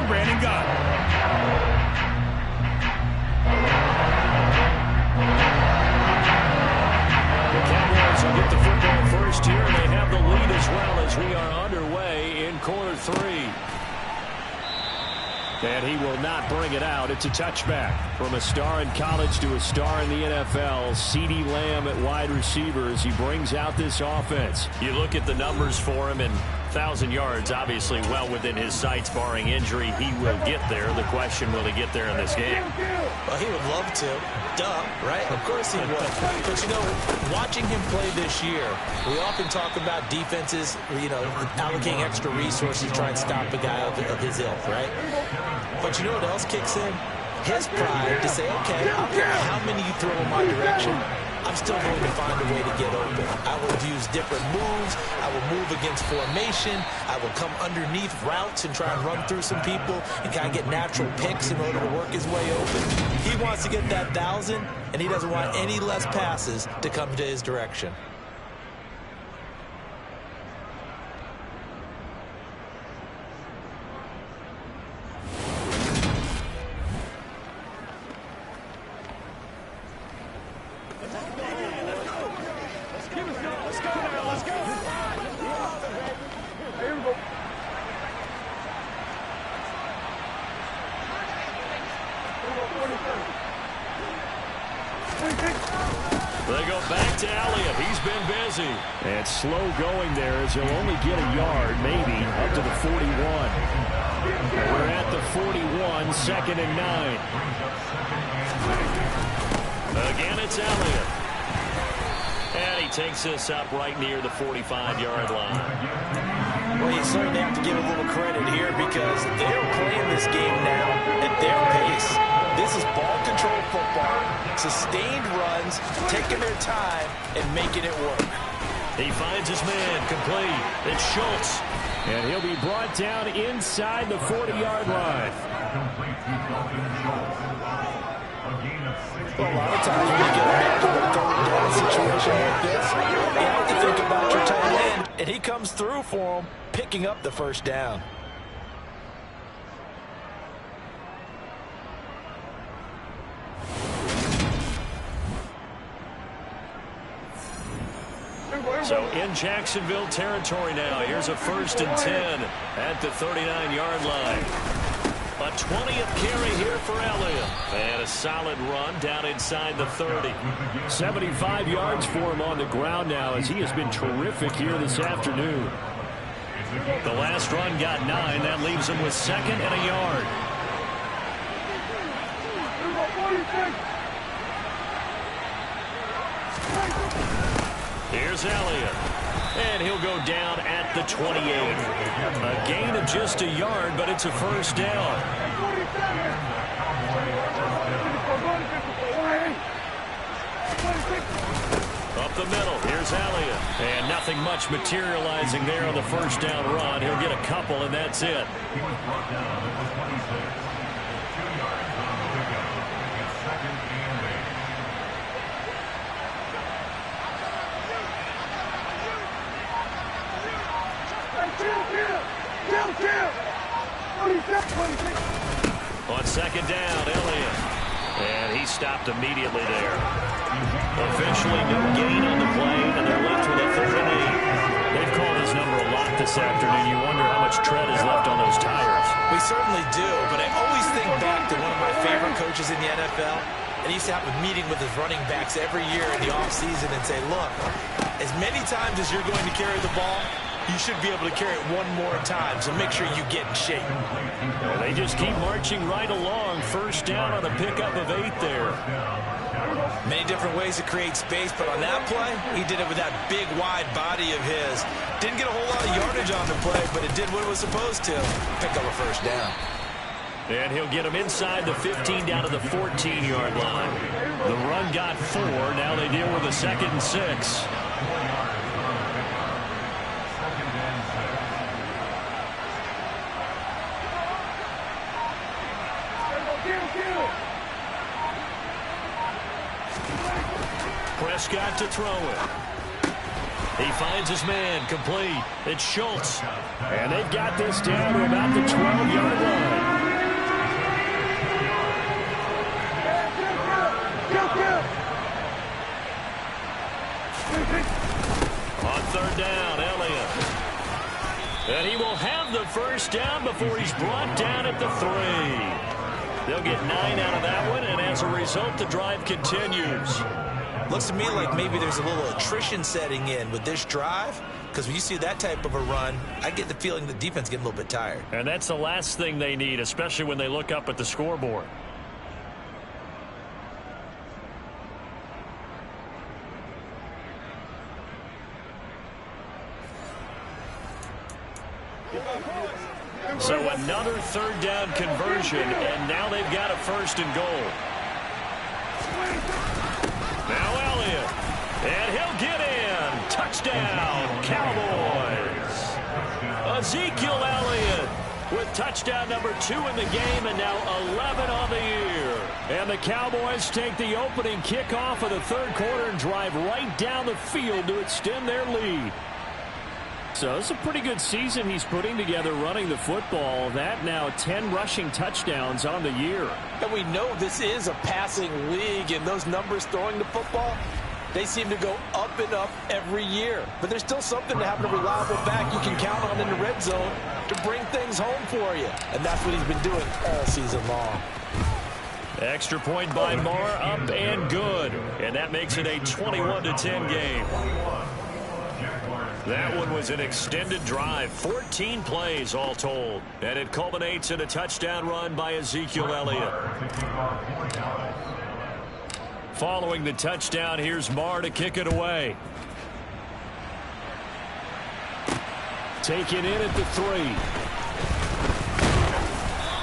Brandon Gott. The Cowboys will get the football first here, and they have the lead as well as we are underway in quarter 3. And he will not bring it out. It's a touchback. From a star in college to a star in the NFL, CeeDee Lamb at wide receivers. He brings out this offense. You look at the numbers for him, and 1,000 yards, obviously well within his sights, barring injury. He will get there. The question, will he get there in this game? Well, he would love to. Duh, right? Of course he would. But, you know, watching him play this year, we often talk about defenses, you know, allocating extra resources to try and stop a guy of his ilk, right? But you know what else kicks in? His pride to say, okay, I don't care how many you throw in my direction, I'm still going to find a way to get open. I will use different moves. I will move against formation. I will come underneath routes and try and run through some people and kind of get natural picks in order to work his way open. He wants to get that 1,000, and he doesn't want any less passes to come to his direction. They go back to Elliott. He's been busy. And slow going there as he'll only get a yard, maybe, up to the 41. We're at the 41, 2nd and 9. Again, it's Elliott. And he takes this up right near the 45-yard line. Well, you certainly have to give a little credit here because they're playing this game now at their pace. This is ball control football, sustained runs, taking their time, and making it work. He finds his man, complete. It's Schultz. And he'll be brought down inside the 40-yard line. Well, a lot of times when you get back to a third down situation like this, you have to think about your tight end, and he comes through for him, picking up the first down. So in Jacksonville territory now. Here's a 1st and 10 at the 39-yard line. A 20th carry here for Elliott. And a solid run down inside the 30. 75 yards for him on the ground now as he has been terrific here this afternoon. The last run got 9. That leaves him with 2nd and a yard. Here's Elliott. And he'll go down at the 28. A gain of just a yard, but it's a first down. Up the middle, here's Elliott. And nothing much materializing there on the first down run. He'll get a couple, and that's it. On 2nd down, Elliott. And he stopped immediately there. Officially no gain on the play, and they're left with a 3rd and 8. They've called his number a lot this afternoon. You wonder how much tread is left on those tires. We certainly do, but I always think back to one of my favorite coaches in the NFL. And he used to have a meeting with his running backs every year in the offseason and say, look, as many times as you're going to carry the ball, you should be able to carry it one more time, so make sure you get in shape. Well, they just keep marching right along. First down on a pickup of 8 there. Many different ways to create space, but on that play, he did it with that big, wide body of his. Didn't get a whole lot of yardage on the play, but it did what it was supposed to. Pick up a first down. And he'll get him inside the 15 down to the 14-yard line. The run got 4. Now they deal with a 2nd and 6. Prescott to throw it. He He finds his man complete. It's Schultz. And they've got this down to about the 12-yard line. On third down, Elliott. And he will have the first down before he's brought down at the 3. They'll get 9 out of that one, and as a result, the drive continues. Looks to me like maybe there's a little attrition setting in with this drive, because when you see that type of a run, I get the feeling the defense getting a little bit tired. And that's the last thing they need, especially when they look up at the scoreboard. So another third down conversion, and now they've got a first and goal. Now Elliott, and he'll get in. Touchdown, Cowboys. Ezekiel Elliott with touchdown number 2 in the game, and now 11 on the year. And the Cowboys take the opening kickoff of the third quarter and drive right down the field to extend their lead. So it's a pretty good season he's putting together running the football. That now 10 rushing touchdowns on the year. And we know this is a passing league, and those numbers throwing the football, they seem to go up and up every year. But there's still something to having a reliable back you can count on in the red zone to bring things home for you. And that's what he's been doing all season long. Extra point by Marr, up and good. And that makes it a 21-10 game. That one was an extended drive, 14 plays all told. And it culminates in a touchdown run by Ezekiel Elliott. Following the touchdown, here's Marr to kick it away. Taken in at the 3.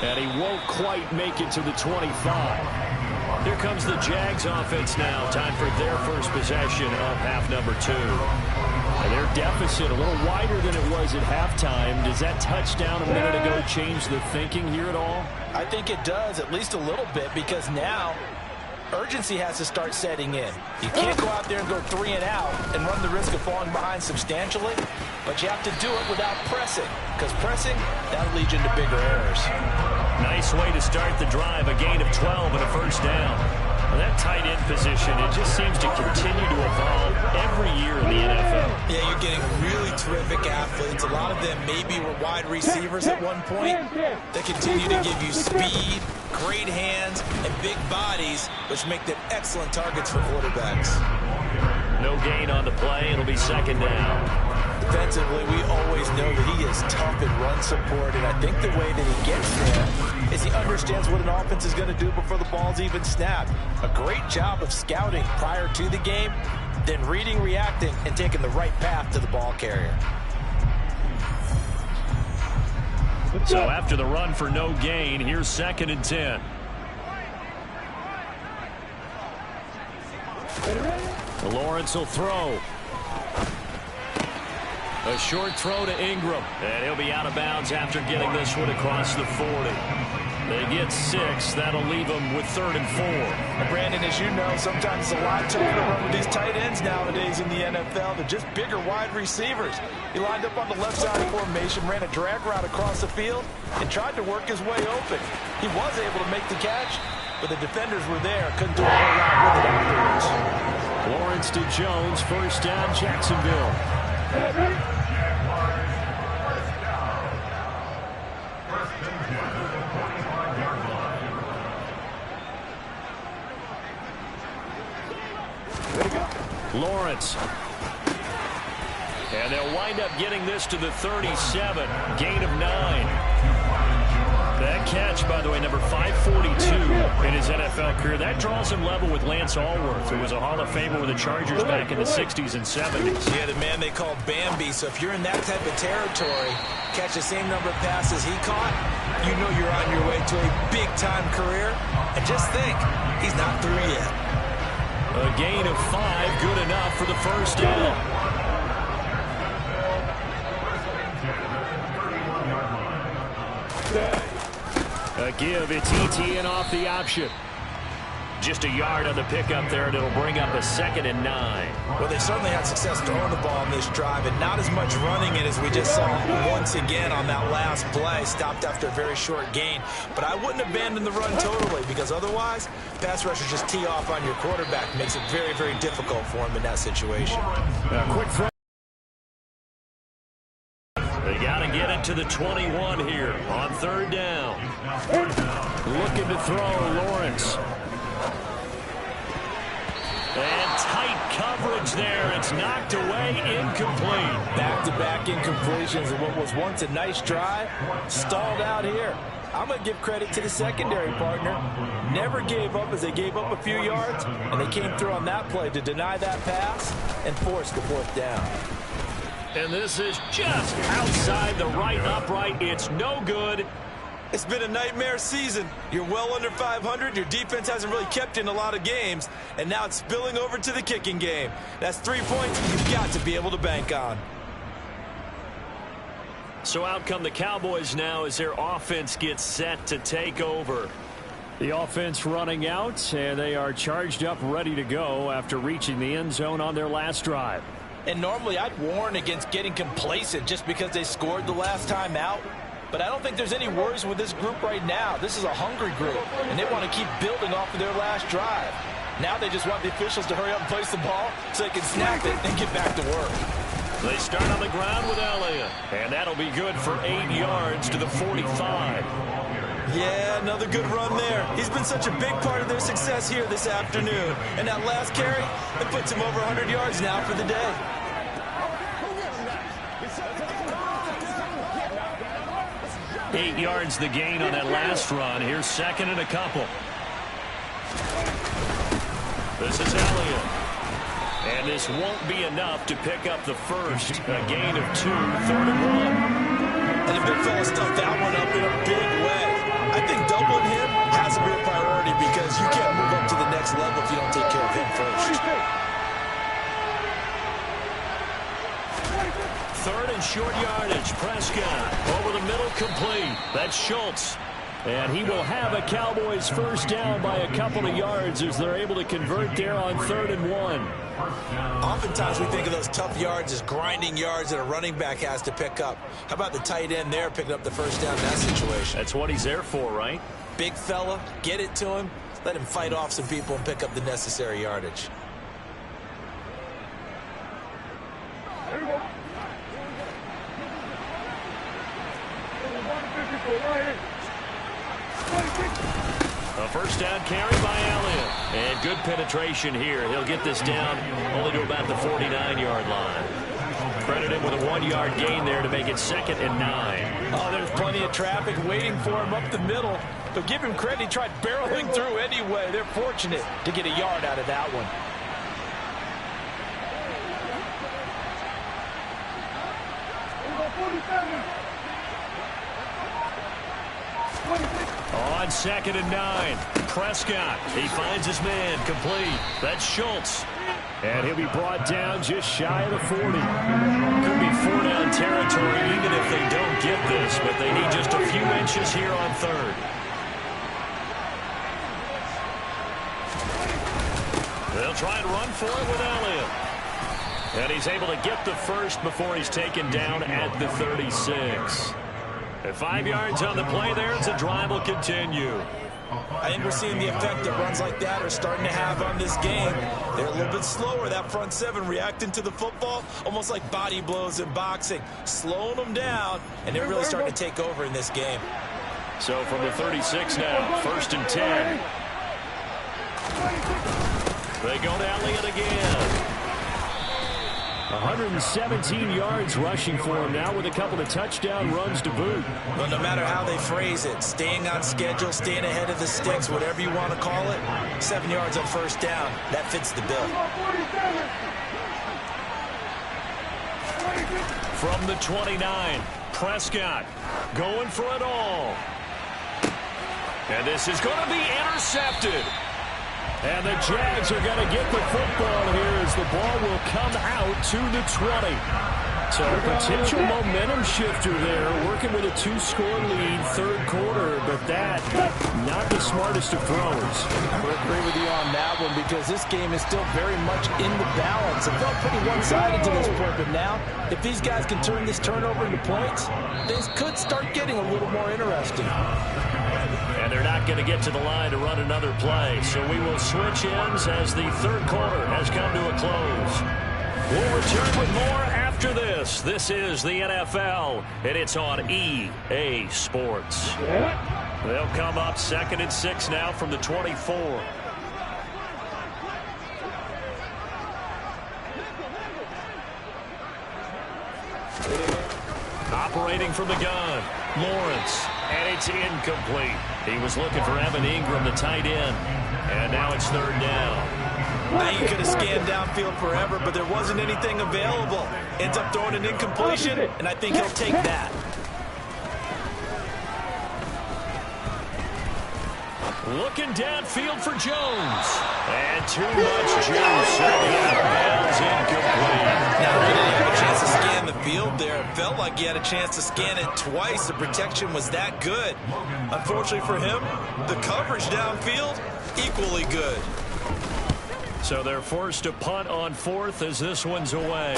And he won't quite make it to the 25. Here comes the Jags offense now. Time for their first possession of half number 2. And their deficit a little wider than it was at halftime. Does that touchdown a minute ago change the thinking here at all? I think it does, at least a little bit, because now urgency has to start setting in. You can't go out there and go 3 and out and run the risk of falling behind substantially, but you have to do it without pressing, because pressing, that'll lead you into bigger errors. Nice way to start the drive, a gain of 12 and a first down. Well, that tight end position, it just seems to continue to evolve every year in the NFL. Yeah, you're getting really terrific athletes. A lot of them maybe were wide receivers at one point. They continue to give you speed, great hands, and big bodies, which make them excellent targets for quarterbacks. No gain on the play. It'll be second down. Defensively, we always know that he is tough in run support, and I think the way that he gets there is he understands what an offense is going to do before the ball's even snapped. A great job of scouting prior to the game, then reading, reacting, and taking the right path to the ball carrier. So after the run for no gain, here's second and 10. Lawrence will throw. A short throw to Ingram. And he'll be out of bounds after getting this one across the 40. They get 6. That'll leave them with 3rd and 4. And Brandon, as you know, sometimes it's a lot tougher to run with these tight ends nowadays in the NFL. They're just bigger wide receivers. He lined up on the left side of formation, ran a drag route across the field, and tried to work his way open. He was able to make the catch, but the defenders were there. Couldn't do a whole lot with it afterwards. Lawrence to Jones. First down, Jacksonville. Lawrence. And they'll wind up getting this to the 37. Gain of 9. That catch, by the way, number 542 in his NFL career. That draws him level with Lance Allworth, who was a Hall of Famer with the Chargers back in the 60s and 70s. Yeah, the man they call Bambi. So if you're in that type of territory, catch the same number of passes he caught, you know you're on your way to a big-time career. And just think, he's not through yet. A gain of 5, good enough for the first down. A give, it's ETN off the option. Just a yard on the pickup there, and it'll bring up a 2nd and 9. Well, they certainly had success throwing the ball on this drive, and not as much running it as we just saw once again on that last play. Stopped after a very short gain. But I wouldn't abandon the run totally, because otherwise, pass rushers just tee off on your quarterback. Makes it very, very difficult for him in that situation. Quick throw. They got to get it to the 21 here on 3rd down. Looking to throw, Lawrence. And tight coverage there. It's knocked away, incomplete. Back-to-back incompletions of what was once a nice drive. Stalled out here. I'm going to give credit to the secondary partner. Never gave up as they gave up a few yards, and they came through on that play to deny that pass and force the 4th down. And this is just outside the right upright. It's no good. It's been a nightmare season. You're well under 500. Your defense hasn't really kept in a lot of games, and now it's spilling over to the kicking game. That's 3 points you've got to be able to bank on. So out come the Cowboys now as their offense gets set to take over. The offense running out, and they are charged up, ready to go after reaching the end zone on their last drive. And normally I'd warn against getting complacent just because they scored the last time out. But I don't think there's any worries with this group right now. This is a hungry group, and they want to keep building off of their last drive. Now they just want the officials to hurry up and place the ball so they can snap it and get back to work. They start on the ground with Elliott, and that'll be good for 8 yards to the 45. Yeah, another good run there. He's been such a big part of their success here this afternoon. And that last carry, it puts him over 100 yards now for the day. Eight yards the gain on that last run. Here's 2nd and a couple. This is Elliott. And this won't be enough to pick up the first. A gain of 2, 3rd and 1. And the big fella stuffed that one up in a big way. I think doubling him has to be a priority because you can't move up to the next level if you don't take care of him first. 3rd and short yardage. Prescott over the middle, complete. That's Schultz. And he will have a Cowboys first down by a couple of yards as they're able to convert there on 3rd and 1. Oftentimes we think of those tough yards as grinding yards that a running back has to pick up. How about the tight end there picking up the first down in that situation? That's what he's there for, right? Big fella, get it to him, let him fight off some people and pick up the necessary yardage. A first down carry by Elliott. And good penetration here. He'll get this down only to about the 49-yard line. Credit him with a 1-yard gain there to make it 2nd and 9. Oh, there's plenty of traffic waiting for him up the middle. But give him credit, he tried barreling through anyway. They're fortunate to get a yard out of that one. On 2nd and 9, Prescott. He finds his man, complete. That's Schultz. And he'll be brought down just shy of the 40. Could be 4-down territory even if they don't get this, but they need just a few inches here on 3rd. They'll try and run for it with Elliott. And he's able to get the first before he's taken down at the 36. At 5 yards on the play there, the drive will continue. I think we're seeing the effect that runs like that are starting to have on this game. They're a little bit slower, that front seven, reacting to the football, almost like body blows in boxing, slowing them down, and they're really starting to take over in this game. So from the 36 now, 1st and 10. They go to Elliott again. 117 yards rushing for him now with a couple of touchdown runs to boot. Well, no matter how they phrase it, staying on schedule, staying ahead of the sticks, whatever you want to call it, 7 yards on first down, that fits the bill. From the 29, Prescott going for it all. And this is going to be intercepted. And the Jags are going to get the football here as the ball will come out to the 20. So a potential momentum shifter there, working with a 2-score lead, third quarter, but that, not the smartest of throws. I would agree with you on that one because this game is still very much in the balance. It felt pretty one-sided to this point, but now, if these guys can turn this turnover into points, things could start getting a little more interesting. And they're not going to get to the line to run another play, so we will switch ends as the third quarter has come to a close. We'll return with more after this. This is the NFL, and it's on EA Sports. They'll come up 2nd and 6 now from the 24. Operating from the gun, Lawrence, and it's incomplete. He was looking for Evan Ingram, the tight end, and now it's third down. I think he could have scanned downfield forever, but there wasn't anything available. Ends up throwing an incompletion, and I think he'll take that. Looking downfield for Jones. And too much juice. Out of bounds, incomplete. Now, he didn't have a chance to scan the field there. It felt like he had a chance to scan it twice. The protection was that good. Unfortunately for him, the coverage downfield, equally good. So they're forced to punt on 4th as this one's away.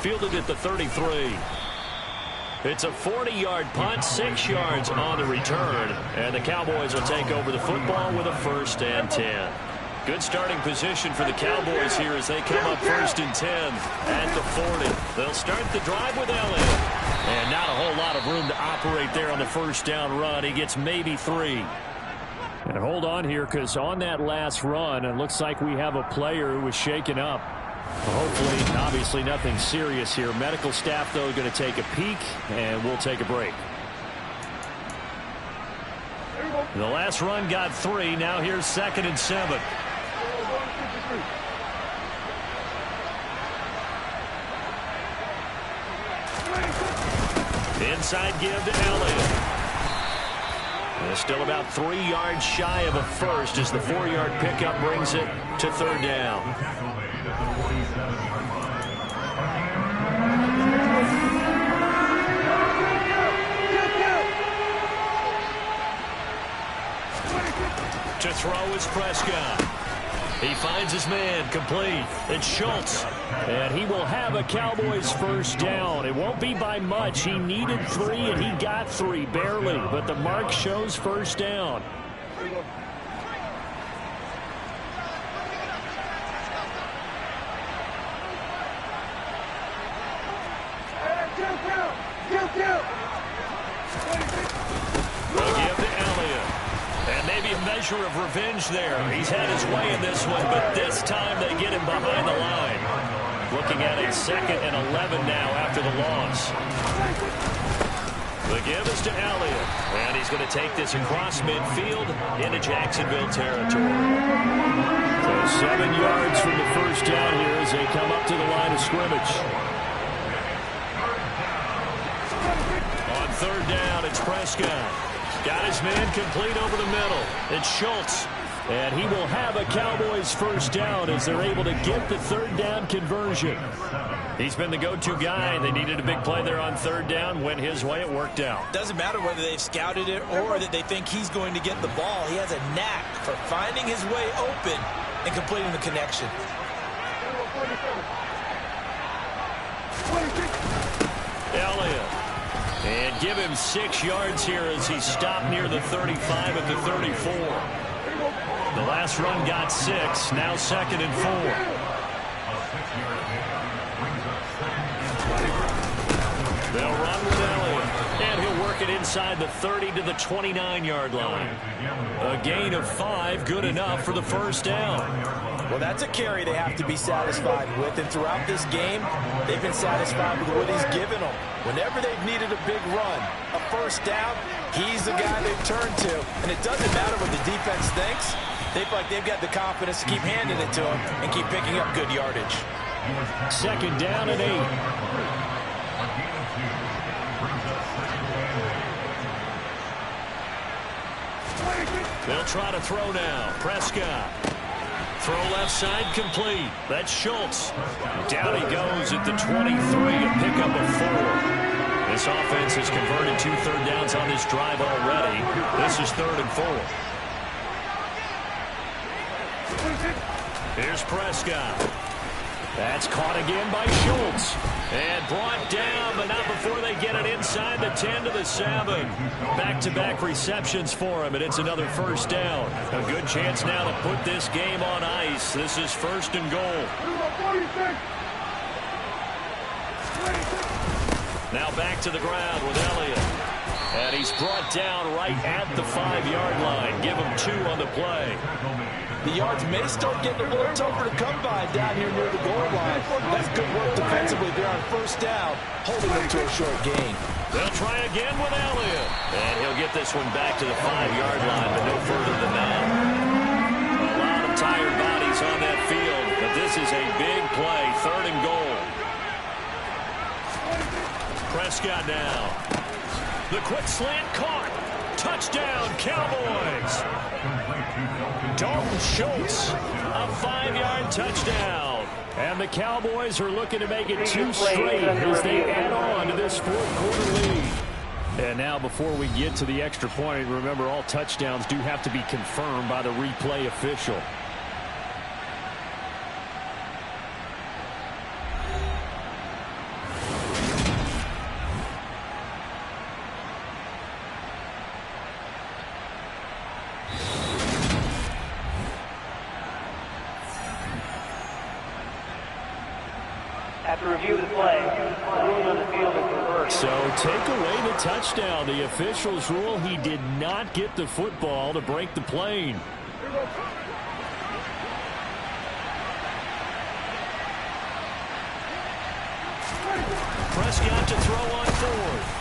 Fielded at the 33. It's a 40-yard punt, 6 yards on the return, and the Cowboys will take over the football with a 1st and 10. Good starting position for the Cowboys here as they come up 1st and 10 at the 40. They'll start the drive with Elliott. And not a whole lot of room to operate there on the first down run. He gets maybe 3. And hold on here, because on that last run, it looks like we have a player who was shaken up. Hopefully, obviously nothing serious here. Medical staff, though, going to take a peek, and we'll take a break. The last run got 3. Now here's 2nd and 7. Inside give to Elliott. They're still about 3 yards shy of a first as the 4-yard pickup brings it to third down. To throw is Prescott. He finds his man, complete. It's Schultz. And he will have a Cowboys first down. It won't be by much. He needed 3, and he got 3, barely. But the mark shows first down. They'll give to Elliott. And maybe a measure of revenge there. He's had his way in this one, but this time they get him behind the line. Looking at it 2nd and 11 now after the loss. The give is to Elliott. And he's going to take this across midfield into Jacksonville territory. So 7 yards from the first down here as they come up to the line of scrimmage. On third down, it's Prescott. Got his man complete over the middle. It's Schultz. And he will have a Cowboys first down as they're able to get the third down conversion. He's been the go-to guy. They needed a big play there on third down. Went his way. It worked out. Doesn't matter whether they've scouted it or that they think he's going to get the ball. He has a knack for finding his way open and completing the connection. Elliott. And give him 6 yards here as he stopped near the 35 at the 34. The last run got 6. Now 2nd and 4. They'll run with Elliott. And he'll work it inside the 30 to the 29-yard line. A gain of 5, good enough for the first down. Well, that's a carry they have to be satisfied with. And throughout this game, they've been satisfied with what he's given them. Whenever they've needed a big run, a first down, he's the guy they've turned to. And it doesn't matter what the defense thinks. They feel like they've got the confidence to keep handing it to him and keep picking up good yardage. 2nd down and 8. They'll try to throw now. Prescott. Throw left side complete. That's Schultz. Down he goes at the 23, a pickup of 4. This offense has converted 2 third downs on this drive already. This is 3rd and 4. Here's Prescott. That's caught again by Schultz. And brought down, but not before they get it inside the 10 to the 7. Back-to-back receptions for him, and it's another first down. A good chance now to put this game on ice. This is 1st and goal. Now back to the ground with Elliott. And he's brought down right at the 5-yard line. Give him 2 on the play. The yards may start getting a little tougher to come by down here near the goal line. That's good work defensively there on 1st down, holding them to a short gain. They'll try again with Elliott. And he'll get this one back to the 5-yard line, but no further than that. A lot of tired bodies on that field, but this is a big play. 3rd and goal. Prescott now. The quick slant caught. Touchdown, Cowboys. Dalton Schultz, a 5-yard touchdown. And the Cowboys are looking to make it 2 straight as they add on to this 4th quarter lead. And now before we get to the extra point, remember all touchdowns do have to be confirmed by the replay official. After review of the play, the rules on the field is reversed. So take away the touchdown. The officials rule he did not get the football to break the plane. Prescott to throw on 4th.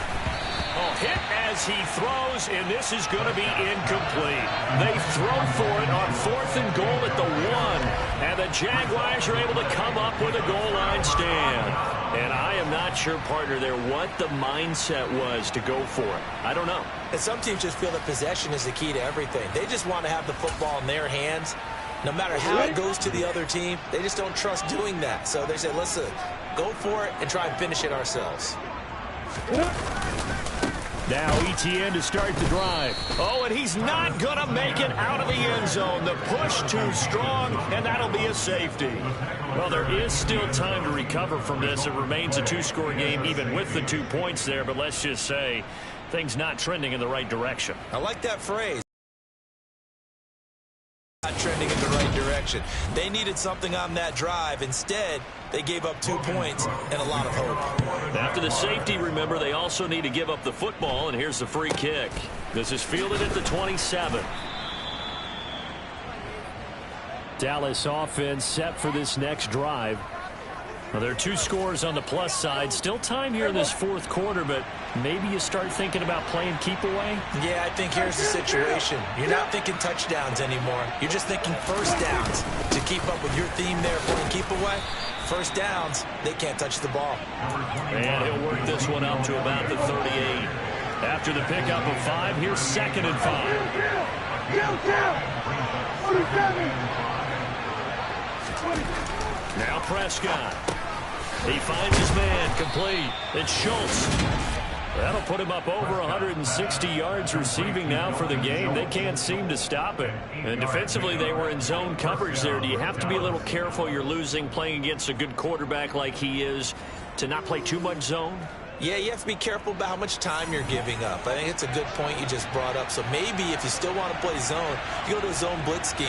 Oh, hit as he throws, and this is going to be incomplete. They throw for it on 4th and goal at the 1, and the Jaguars are able to come up with a goal line stand. And I am not sure, partner, there what the mindset was to go for it. I don't know. And some teams just feel that possession is the key to everything. They just want to have the football in their hands. No matter how it goes to the other team, they just don't trust doing that. So they say, listen, go for it and try and finish it ourselves. Now ETN to start the drive. Oh, and he's not going to make it out of the end zone. The push too strong, and that'll be a safety. Well, there is still time to recover from this. It remains a 2-score game, even with the 2 points there. But let's just say things not trending in the right direction. I like that phrase. Not trending in the right direction. They needed something on that drive. Instead, they gave up 2 points and a lot of hope. After the safety, remember, they also need to give up the football, and here's the free kick. This is fielded at the 27. Dallas offense set for this next drive. Well, there are 2 scores on the plus side. Still time here in this 4th quarter, but maybe you start thinking about playing keep away? Yeah, I think here's the situation. You're not thinking touchdowns anymore. You're just thinking 1st downs. To keep up with your theme there, playing keep away, 1st downs, they can't touch the ball. And he'll work this one up to about the 38. After the pickup of 5, here's 2nd and 5. Now Prescott. He finds his man complete. It's Schultz. That'll put him up over 160 yards receiving now for the game. They can't seem to stop it. And defensively, they were in zone coverage there. Do you have to be a little careful? You're losing, playing against a good quarterback like he is, to not play too much zone? Yeah, you have to be careful about how much time you're giving up. I think it's a good point you just brought up. So maybe if you still want to play zone, you go to a zone blitz scheme.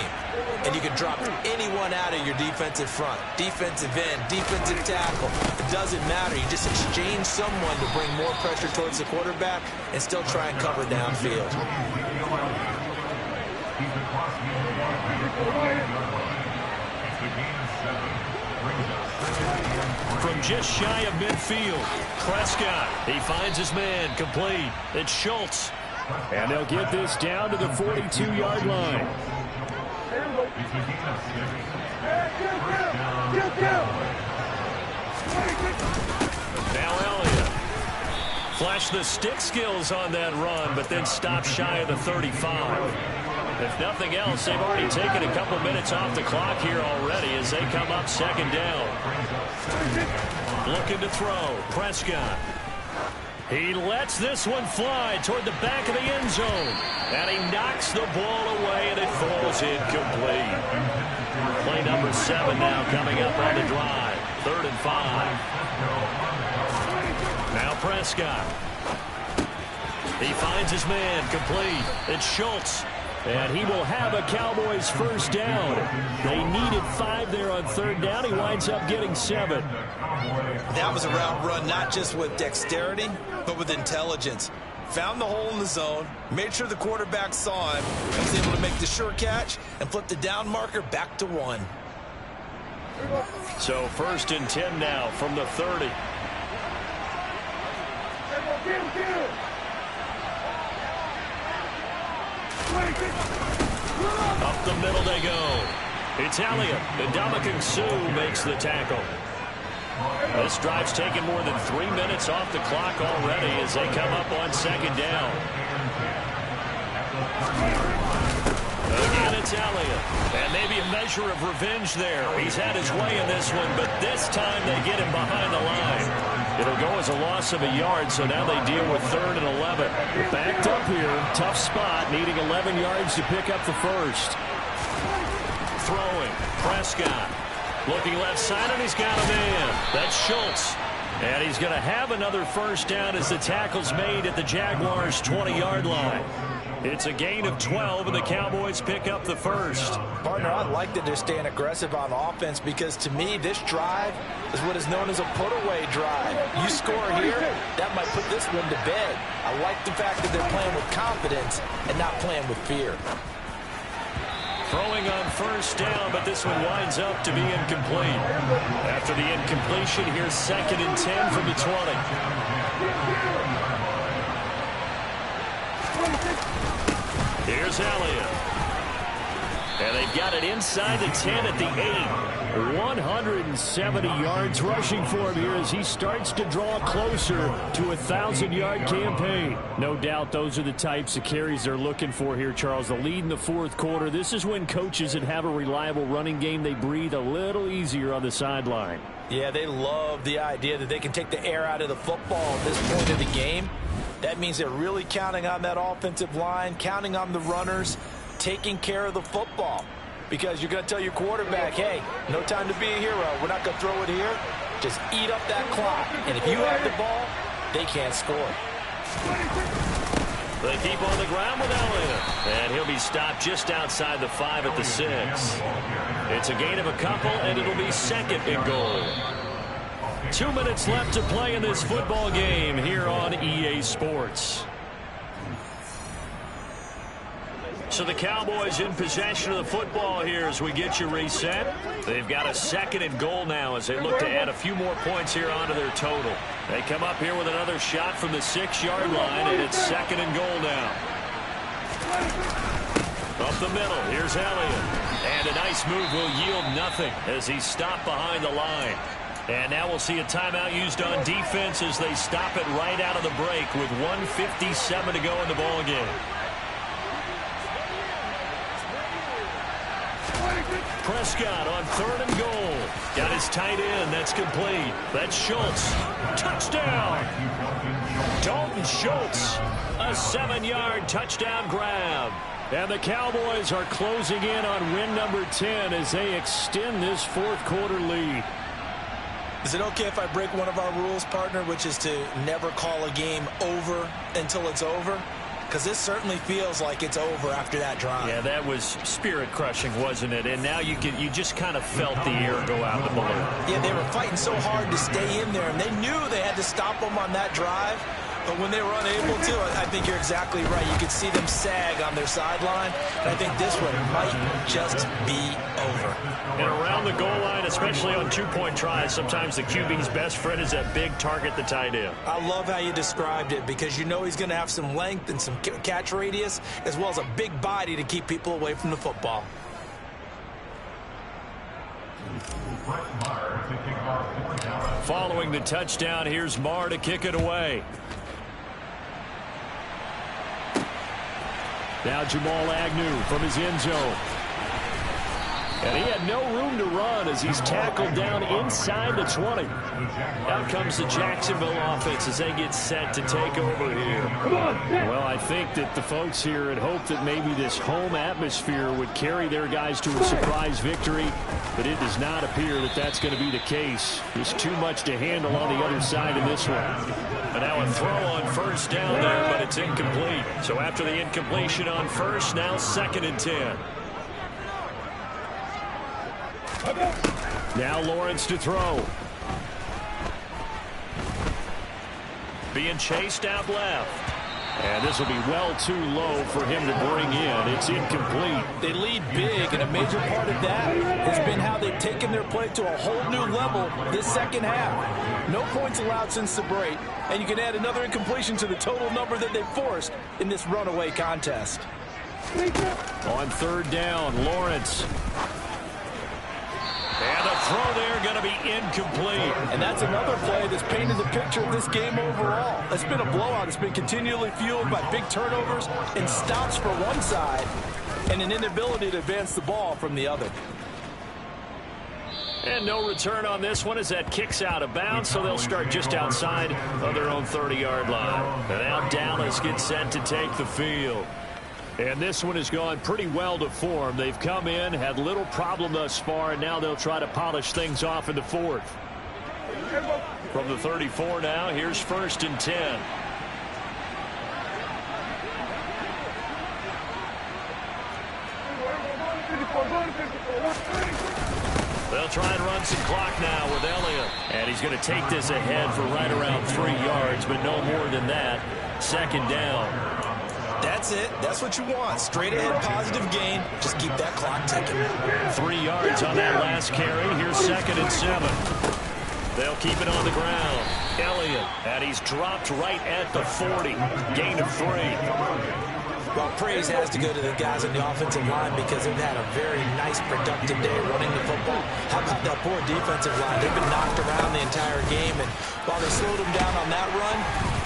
And you can drop anyone out of your defensive front. Defensive end, defensive tackle. It doesn't matter. You just exchange someone to bring more pressure towards the quarterback and still try and cover downfield. From just shy of midfield, Prescott, he finds his man complete. It's Schultz. And they'll get this down to the 42-yard line. Now Elliott. Flashed the stick skills on that run, but then stopped shy of the 35. If nothing else, they've already taken a couple minutes off the clock here already as they come up second down. Looking to throw. Prescott. He lets this one fly toward the back of the end zone. And he knocks the ball away, and it falls incomplete. Play number 7 now coming up on the drive. 3rd and 5. Now Prescott. He finds his man complete. It's Schultz. And he will have a Cowboys first down. They needed 5 there on 3rd down. He winds up getting 7. That was a route run not just with dexterity, but with intelligence. Found the hole in the zone, made sure the quarterback saw him, and was able to make the sure catch and flip the down marker back to 1. So 1st and 10 now from the 30. Up the middle they go. It's Elliott. Ndamukong Suh makes the tackle. This drive's taken more than 3 minutes off the clock already as they come up on 2nd down. Again, it's Elliott. And maybe a measure of revenge there. He's had his way in this one, but this time they get him behind the line. It'll go as a loss of a yard, so now they deal with 3rd and 11. Backed up here, tough spot, needing 11 yards to pick up the first. Throwing, Prescott. Looking left side, and he's got a man. That's Schultz. And he's going to have another first down as the tackle's made at the Jaguars' 20-yard line. It's a gain of 12, and the Cowboys pick up the first. Partner, I like that they're staying aggressive on offense because, to me, this drive is what is known as a put-away drive. You score here, that might put this one to bed. I like the fact that they're playing with confidence and not playing with fear. Throwing on first down, but this one winds up to be incomplete. After the incompletion, here's 2nd and 10 from the 20. Here's Elliott. And they've got it inside the 10 at the 8. 170 yards rushing for him here as he starts to draw closer to a 1,000-yard campaign. No doubt those are the types of carries they're looking for here, Charles. The lead in the 4th quarter. This is when coaches that have a reliable running game, they breathe a little easier on the sideline. Yeah, they love the idea that they can take the air out of the football at this point of the game. That means they're really counting on that offensive line, counting on the runners, taking care of the football. Because you're going to tell your quarterback, hey, no time to be a hero. We're not going to throw it here. Just eat up that clock. And if you have the ball, they can't score. They keep on the ground with Elliott. And he'll be stopped just outside the 5 at the 6. It's a gain of a couple, and it'll be 2nd and goal. 2 minutes left to play in this football game here on EA Sports. So the Cowboys in possession of the football here as we get you reset. They've got a 2nd and goal now as they look to add a few more points here onto their total. They come up here with another shot from the 6-yard line, and it's 2nd and goal now. Up the middle, here's Elliott. And a nice move will yield nothing as he's stopped behind the line. And now we'll see a timeout used on defense as they stop it right out of the break with 1:57 to go in the ball game. Prescott on 3rd and goal. Got his tight end. That's complete. That's Schultz. Touchdown. Dalton Schultz. A 7-yard touchdown grab. And the Cowboys are closing in on win number 10 as they extend this 4th quarter lead. Is it okay if I break one of our rules, partner, which is to never call a game over until it's over? Because this certainly feels like it's over after that drive. Yeah, that was spirit-crushing, wasn't it? And now you just kind of felt the air go out the balloon. Yeah, they were fighting so hard to stay in there, and they knew they had to stop them on that drive. But when they were unable to, I think you're exactly right. You could see them sag on their sideline, and I think this one might just be over. And around the goal line, especially on 2-point tries, sometimes the QB's best friend is that big target, the tight end. I love how you described it because you know he's going to have some length and some catch radius as well as a big body to keep people away from the football. Following the touchdown, here's Marr to kick it away. Now Jamal Agnew from his end zone. And he had no room to run as he's tackled down inside the 20. Out comes the Jacksonville offense as they get set to take over here. Well, I think that the folks here had hoped that maybe this home atmosphere would carry their guys to a surprise victory, but it does not appear that that's going to be the case. There's too much to handle on the other side of this one. And now a throw on first down there, but it's incomplete. So after the incompletion on first, now 2nd and 10. Now Lawrence to throw. Being chased out left. And this will be well too low for him to bring in. It's incomplete. They lead big, and a major part of that has been how they've taken their play to a whole new level this second half. No points allowed since the break, and you can add another incompletion to the total number that they forced in this runaway contest. On 3rd down, Lawrence. And the throw there going to be incomplete. And that's another play that's painted the picture of this game overall. It's been a blowout. It's been continually fueled by big turnovers and stops for one side and an inability to advance the ball from the other. And no return on this one as that kicks out of bounds, so they'll start just outside of their own 30-yard line. And now Dallas gets set to take the field. And this one has gone pretty well to form. They've come in, had little problem thus far, and now they'll try to polish things off in the 4th. From the 34 now, here's 1st and 10. They'll try and run some clock now with Elliott. And he's going to take this ahead for right around 3 yards, but no more than that. 2nd down. That's it. That's what you want. Straight ahead, positive gain. Just keep that clock ticking. 3 yards on that last carry. Here's 2nd and 7. They'll keep it on the ground. Elliott, and he's dropped right at the 40. Gain of 3. Well, praise has to go to the guys on the offensive line because they've had a very nice, productive day running the football. How about that poor defensive line? They've been knocked around the entire game, and while they slowed them down on that run,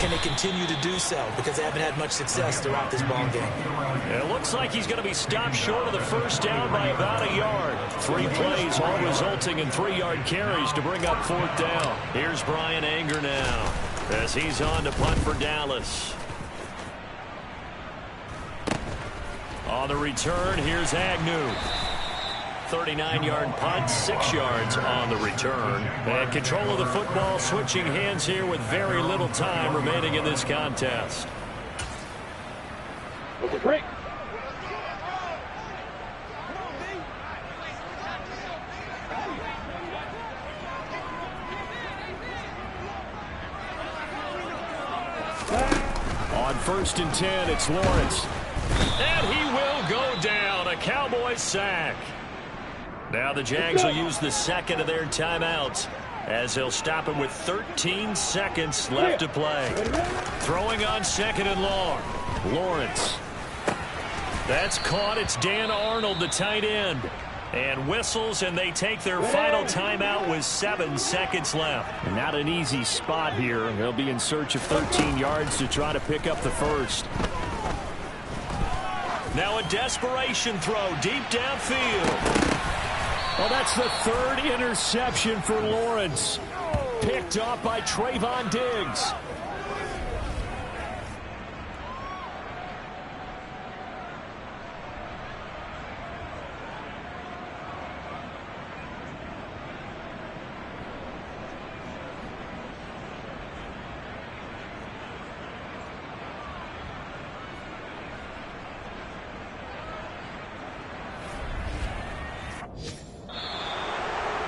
can they continue to do so? Because they haven't had much success throughout this ball game. It looks like he's going to be stopped short of the 1st down by about a yard. 3 plays, all resulting in 3-yard carries to bring up 4th down. Here's Brian Anger now as he's on to punt for Dallas. On the return, here's Agnew. 39-yard punt, 6 yards on the return. And control of the football, switching hands here with very little time remaining in this contest. Break. On 1st and 10, it's Lawrence. And he will go down. A Cowboys sack. Now the Jags will use the 2nd of their timeouts as they'll stop him with 13 seconds left to play. Throwing on 2nd and long. Lawrence. That's caught. It's Dan Arnold, the tight end. And whistles, and they take their final timeout with 7 seconds left. Not an easy spot here. They'll be in search of 13 yards to try to pick up the 1st. Now a desperation throw deep downfield. Well, that's the 3rd interception for Lawrence. Picked off by Trayvon Diggs.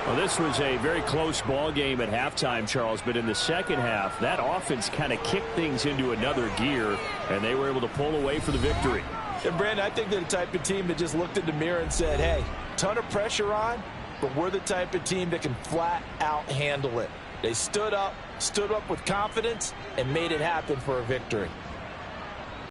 Well, this was a very close ball game at halftime, Charles, but in the second half, that offense kind of kicked things into another gear, and they were able to pull away for the victory. And, Brandon, I think they're the type of team that just looked in the mirror and said, hey, ton of pressure on, but we're the type of team that can flat out handle it. They stood up with confidence, and made it happen for a victory.